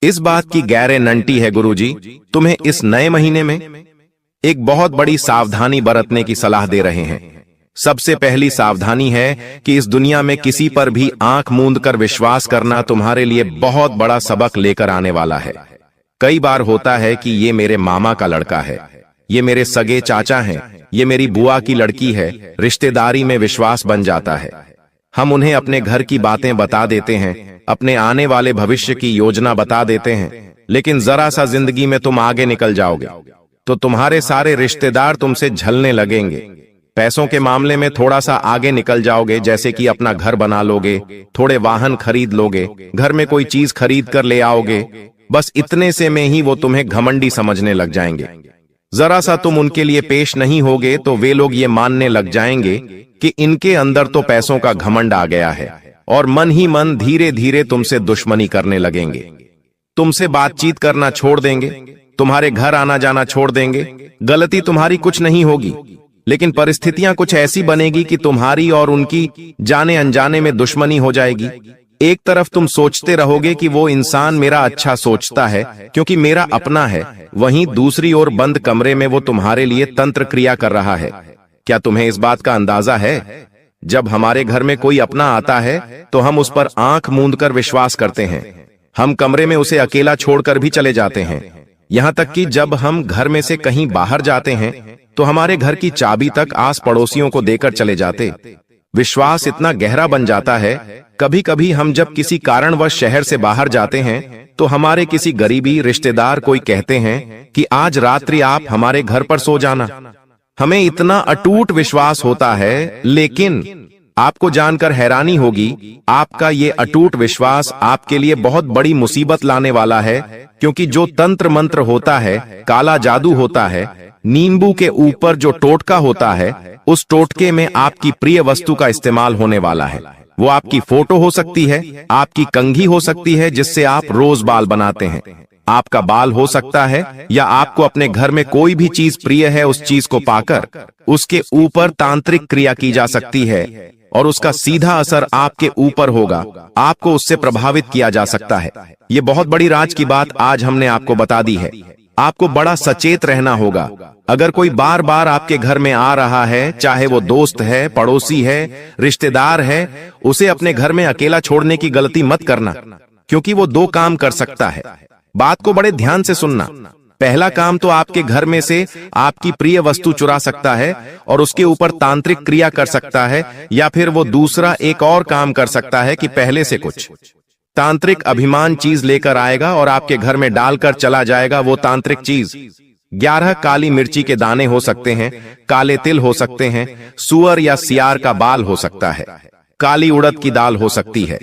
इस बात की गारंटी है गुरुजी, तुम्हें इस नए महीने में एक बहुत बड़ी सावधानी बरतने की सलाह दे रहे हैं। सबसे पहली सावधानी है कि इस दुनिया में किसी पर भी आंख मूंद कर विश्वास करना तुम्हारे लिए बहुत बड़ा सबक लेकर आने वाला है। कई बार होता है कि ये मेरे मामा का लड़का है, ये मेरे सगे चाचा हैं, ये मेरी बुआ की लड़की है, रिश्तेदारी में विश्वास बन जाता है। हम उन्हें अपने घर की बातें बता देते हैं, अपने आने वाले भविष्य की योजना बता देते हैं। लेकिन जरा सा जिंदगी में तुम आगे निकल जाओगे तो तुम्हारे सारे रिश्तेदार तुमसे झलने लगेंगे। पैसों के मामले में थोड़ा सा आगे निकल जाओगे, जैसे कि अपना घर बना लोगे, थोड़े वाहन खरीद लोगे, घर में कोई चीज खरीद कर ले आओगे। बस इतने से में ही वो तुम्हें घमंडी समझने लग जाएंगे। जरा सा तुम उनके लिए पेश नहीं होगे तो वे लोग ये मानने लग जाएंगे कि इनके अंदर तो पैसों का घमंड आ गया है और मन ही मन धीरे धीरे तुमसे दुश्मनी करने लगेंगे। तुमसे बातचीत करना छोड़ देंगे, तुम्हारे घर आना जाना छोड़ देंगे। गलती तुम्हारी कुछ नहीं होगी, लेकिन परिस्थितियां कुछ ऐसी बनेगी कि तुम्हारी और उनकी जाने अनजाने में दुश्मनी हो जाएगी। एक तरफ तुम सोचते रहोगे कि वो इंसान मेरा अच्छा सोचता है क्योंकि मेरा अपना है, वहीं दूसरी ओर बंद कमरे में वो तुम्हारे लिए तंत्र क्रिया कर रहा है। क्या तुम्हें इस बात का अंदाजा है? जब हमारे घर में कोई अपना आता है तो हम उस पर आंख मूंद कर विश्वास करते हैं। हम कमरे में उसे अकेला छोड़कर भी चले जाते हैं। यहाँ तक कि जब हम घर में से कहीं बाहर जाते हैं तो हमारे घर की चाबी तक आस पड़ोसियों को देकर चले जाते। विश्वास इतना गहरा बन जाता है, कभी कभी हम जब किसी कारणवश शहर से बाहर जाते हैं तो हमारे किसी गरीबी रिश्तेदार कोई कहते हैं कि आज रात्रि आप हमारे घर पर सो जाना। हमें इतना अटूट विश्वास होता है, लेकिन आपको जानकर हैरानी होगी, आपका ये अटूट विश्वास आपके लिए बहुत बड़ी मुसीबत लाने वाला है, क्योंकि जो तंत्र मंत्र होता है, काला जादू होता है, नींबू के ऊपर जो टोटका होता है, उस टोटके में आपकी प्रिय वस्तु का इस्तेमाल होने वाला है। वो आपकी फोटो हो सकती है, आपकी कंघी हो सकती है जिससे आप रोज बाल बनाते हैं, आपका बाल हो सकता है, या आपको अपने घर में कोई भी चीज प्रिय है उस चीज को पाकर उसके ऊपर तांत्रिक क्रिया की जा सकती है और उसका सीधा असर आपके ऊपर होगा, आपको उससे प्रभावित किया जा सकता है। ये बहुत बड़ी राज की बात आज हमने आपको बता दी है। आपको बड़ा सचेत रहना होगा। अगर कोई बार बार आपके घर में आ रहा है, चाहे वो दोस्त है, पड़ोसी है, रिश्तेदार है, उसे अपने घर में अकेला छोड़ने की गलती मत करना, क्योंकि वो दो काम कर सकता है। बात को बड़े ध्यान से सुनना। पहला काम तो आपके घर में से आपकी प्रिय वस्तु चुरा सकता है और उसके ऊपर तांत्रिक क्रिया कर सकता है, या फिर वो दूसरा एक और काम कर सकता है कि पहले से कुछ तांत्रिक अभिमान चीज लेकर आएगा और आपके घर में डालकर चला जाएगा। वो तांत्रिक चीज 11 काली मिर्ची के दाने हो सकते हैं, काले तिल हो सकते हैं, सुअर या सियार का बाल हो सकता है, काली उड़द की दाल हो सकती है।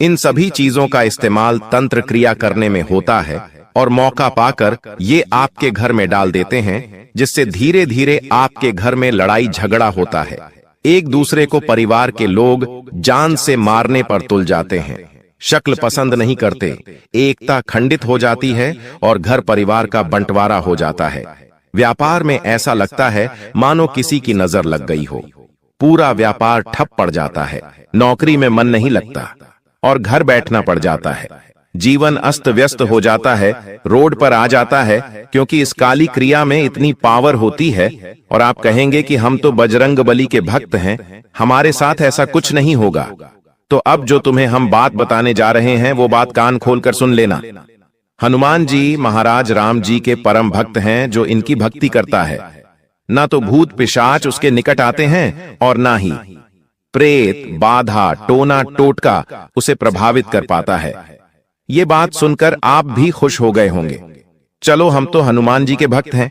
इन सभी चीजों का इस्तेमाल तंत्र क्रिया करने में होता है और मौका पाकर ये आपके घर में डाल देते हैं, जिससे धीरे धीरे आपके घर में लड़ाई झगड़ा होता है। एक दूसरे को परिवार के लोग जान से मारने पर तुल जाते हैं, शक्ल पसंद नहीं करते, एकता खंडित हो जाती है और घर परिवार का बंटवारा हो जाता है। व्यापार में ऐसा लगता है मानो किसी की नजर लग गई हो, पूरा व्यापार ठप पड़ जाता है, नौकरी में मन नहीं लगता और घर बैठना पड़ जाता है। जीवन अस्त व्यस्त हो जाता है, रोड पर आ जाता है, क्योंकि इस काली क्रिया में इतनी पावर होती है। और आप कहेंगे कि हम तो बजरंगबली के भक्त हैं, हमारे साथ ऐसा कुछ नहीं होगा। तो अब जो तुम्हें हम बात बताने जा रहे हैं वो बात कान खोलकर सुन लेना। हनुमान जी महाराज राम जी के परम भक्त हैं। जो इनकी भक्ति करता है, ना तो भूत पिशाच उसके निकट आते हैं और ना ही प्रेत, बाधा, टोना, टोटका उसे प्रभावित कर पाता है। ये बात सुनकर आप भी खुश हो गए होंगे। चलो, हम तो हनुमान जी के भक्त हैं,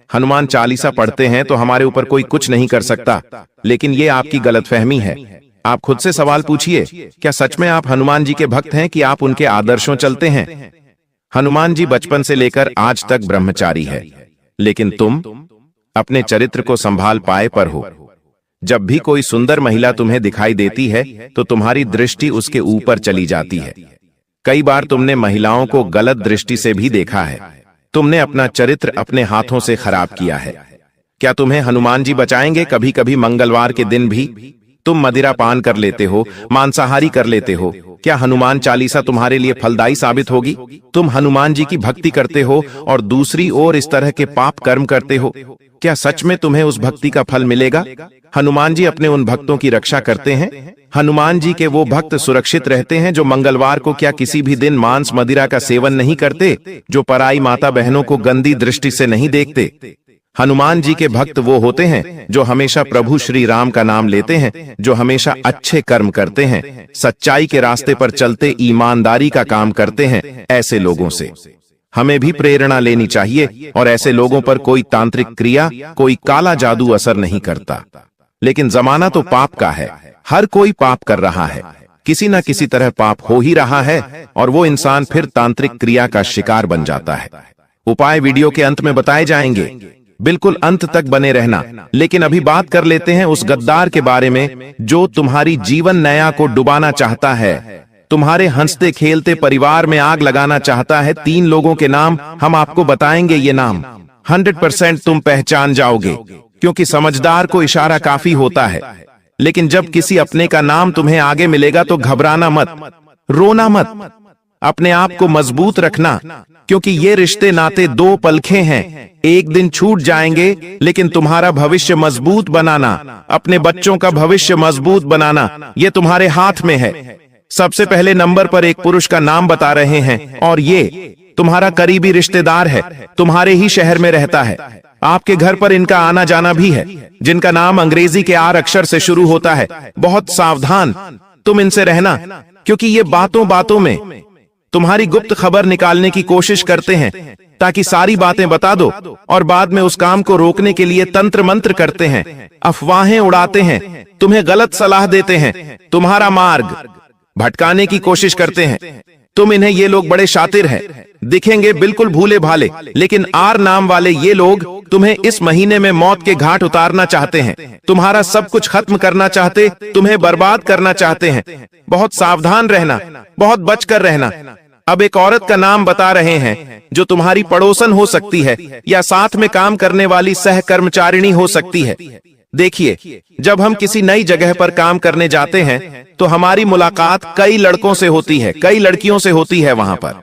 हनुमान चालीसा पढ़ते हैं, तो हमारे ऊपर कोई कुछ नहीं कर सकता। लेकिन ये आपकी गलतफहमी है। आप खुद से सवाल पूछिए, क्या सच में आप हनुमान जी के भक्त हैं कि आप उनके आदर्शों चलते हैं? हनुमान जी बचपन से लेकर आज तक ब्रह्मचारी है, लेकिन तुम अपने चरित्र को संभाल पाए पर हो। जब भी कोई सुंदर महिला तुम्हें दिखाई देती है तो तुम्हारी दृष्टि उसके ऊपर चली जाती है। कई बार तुमने महिलाओं को गलत दृष्टि से भी देखा है। तुमने अपना चरित्र अपने हाथों से खराब किया है। क्या तुम्हें हनुमान जी बचाएंगे? कभी कभी मंगलवार के दिन भी तुम मदिरा पान कर लेते हो, मांसाहारी कर लेते हो। क्या हनुमान चालीसा तुम्हारे लिए फलदायी साबित होगी? तुम हनुमान जी की भक्ति करते हो और दूसरी ओर इस तरह के पाप कर्म करते हो। क्या सच में तुम्हें उस भक्ति का फल मिलेगा? हनुमान जी अपने उन भक्तों की रक्षा करते हैं। हनुमान जी के वो भक्त सुरक्षित रहते हैं जो मंगलवार को क्या किसी भी दिन मांस मदिरा का सेवन नहीं करते, जो पराई माता बहनों को गंदी दृष्टि से नहीं देखते। हनुमान जी के भक्त वो होते हैं जो हमेशा प्रभु श्री राम का नाम लेते हैं, जो हमेशा अच्छे कर्म करते हैं, सच्चाई के रास्ते पर चलते ईमानदारी का काम करते हैं। ऐसे लोगों से हमें भी प्रेरणा लेनी चाहिए और ऐसे लोगों पर कोई तांत्रिक क्रिया, कोई काला जादू असर नहीं करता। लेकिन जमाना तो पाप का है, हर कोई पाप कर रहा है, किसी न किसी तरह पाप हो ही रहा है और वो इंसान फिर तांत्रिक क्रिया का शिकार बन जाता है। उपाय वीडियो के अंत में बताए जाएंगे, बिल्कुल अंत तक बने रहना। लेकिन अभी बात कर लेते हैं उस गद्दार के बारे में जो तुम्हारी जीवन नया को डुबाना चाहता है, तुम्हारे हंसते खेलते परिवार में आग लगाना चाहता है। 3 लोगों के नाम हम आपको बताएंगे। ये नाम 100% तुम पहचान जाओगे, क्योंकि समझदार को इशारा काफी होता है। लेकिन जब किसी अपने का नाम तुम्हें आगे मिलेगा तो घबराना मत, रोना मत, अपने आप को मजबूत रखना, क्योंकि ये रिश्ते नाते 2 पलखे हैं, एक दिन छूट जाएंगे। लेकिन तुम्हारा भविष्य मजबूत बनाना, अपने बच्चों का भविष्य मजबूत बनाना, ये तुम्हारे हाथ में है। सबसे पहले नंबर पर एक पुरुष का नाम बता रहे हैं और ये तुम्हारा करीबी रिश्तेदार है, तुम्हारे ही शहर में रहता है, आपके घर पर इनका आना जाना भी है, जिनका नाम अंग्रेजी के आर अक्षर से शुरू होता है। बहुत सावधान तुम इनसे रहना, क्योंकि ये बातों बातों में तुम्हारी गुप्त खबर निकालने की कोशिश करते हैं, ताकि सारी बातें बता दो और बाद में उस काम को रोकने के लिए तंत्र मंत्र करते हैं, अफवाहें उड़ाते हैं, तुम्हें गलत सलाह देते हैं, तुम्हारा मार्ग भटकाने की कोशिश करते हैं। तुम इन्हें ये लोग बड़े शातिर हैं, दिखेंगे बिल्कुल भूले भाले, लेकिन आर नाम वाले ये लोग तुम्हें इस महीने में मौत के घाट उतारना चाहते हैं, तुम्हारा सब कुछ खत्म करना चाहते, तुम्हें बर्बाद करना चाहते हैं। बहुत सावधान रहना, बहुत बचकर रहना। अब एक औरत का नाम बता रहे हैं जो तुम्हारी पड़ोसन हो सकती है या साथ में काम करने वाली सहकर्मचारिणी हो सकती है। देखिए, जब हम किसी नई जगह पर काम करने जाते हैं तो हमारी मुलाकात कई लड़कों से होती है, कई लड़कियों से होती है। वहां पर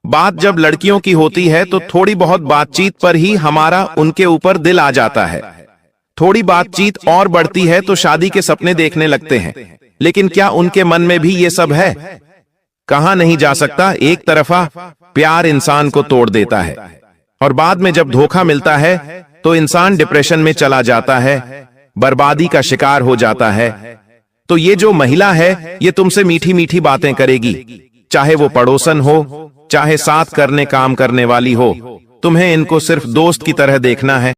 बात जब लड़कियों की होती है तो थोड़ी बहुत बातचीत पर ही हमारा उनके ऊपर दिल आ जाता है। थोड़ी बातचीत और बढ़ती है तो शादी के सपने देखने लगते हैं। लेकिन क्या उनके मन में भी ये सब है? कहां नहीं जा सकता। एक तरफा प्यार इंसान को तोड़ देता है और बाद में जब धोखा मिलता है तो इंसान डिप्रेशन में चला जाता है, बर्बादी का शिकार हो जाता है। तो ये जो महिला है ये तुमसे मीठी मीठी बातें करेगी, चाहे वो पड़ोसन हो, चाहे साथ करने काम करने वाली हो। तुम्हें इनको सिर्फ दोस्त की तरह देखना है।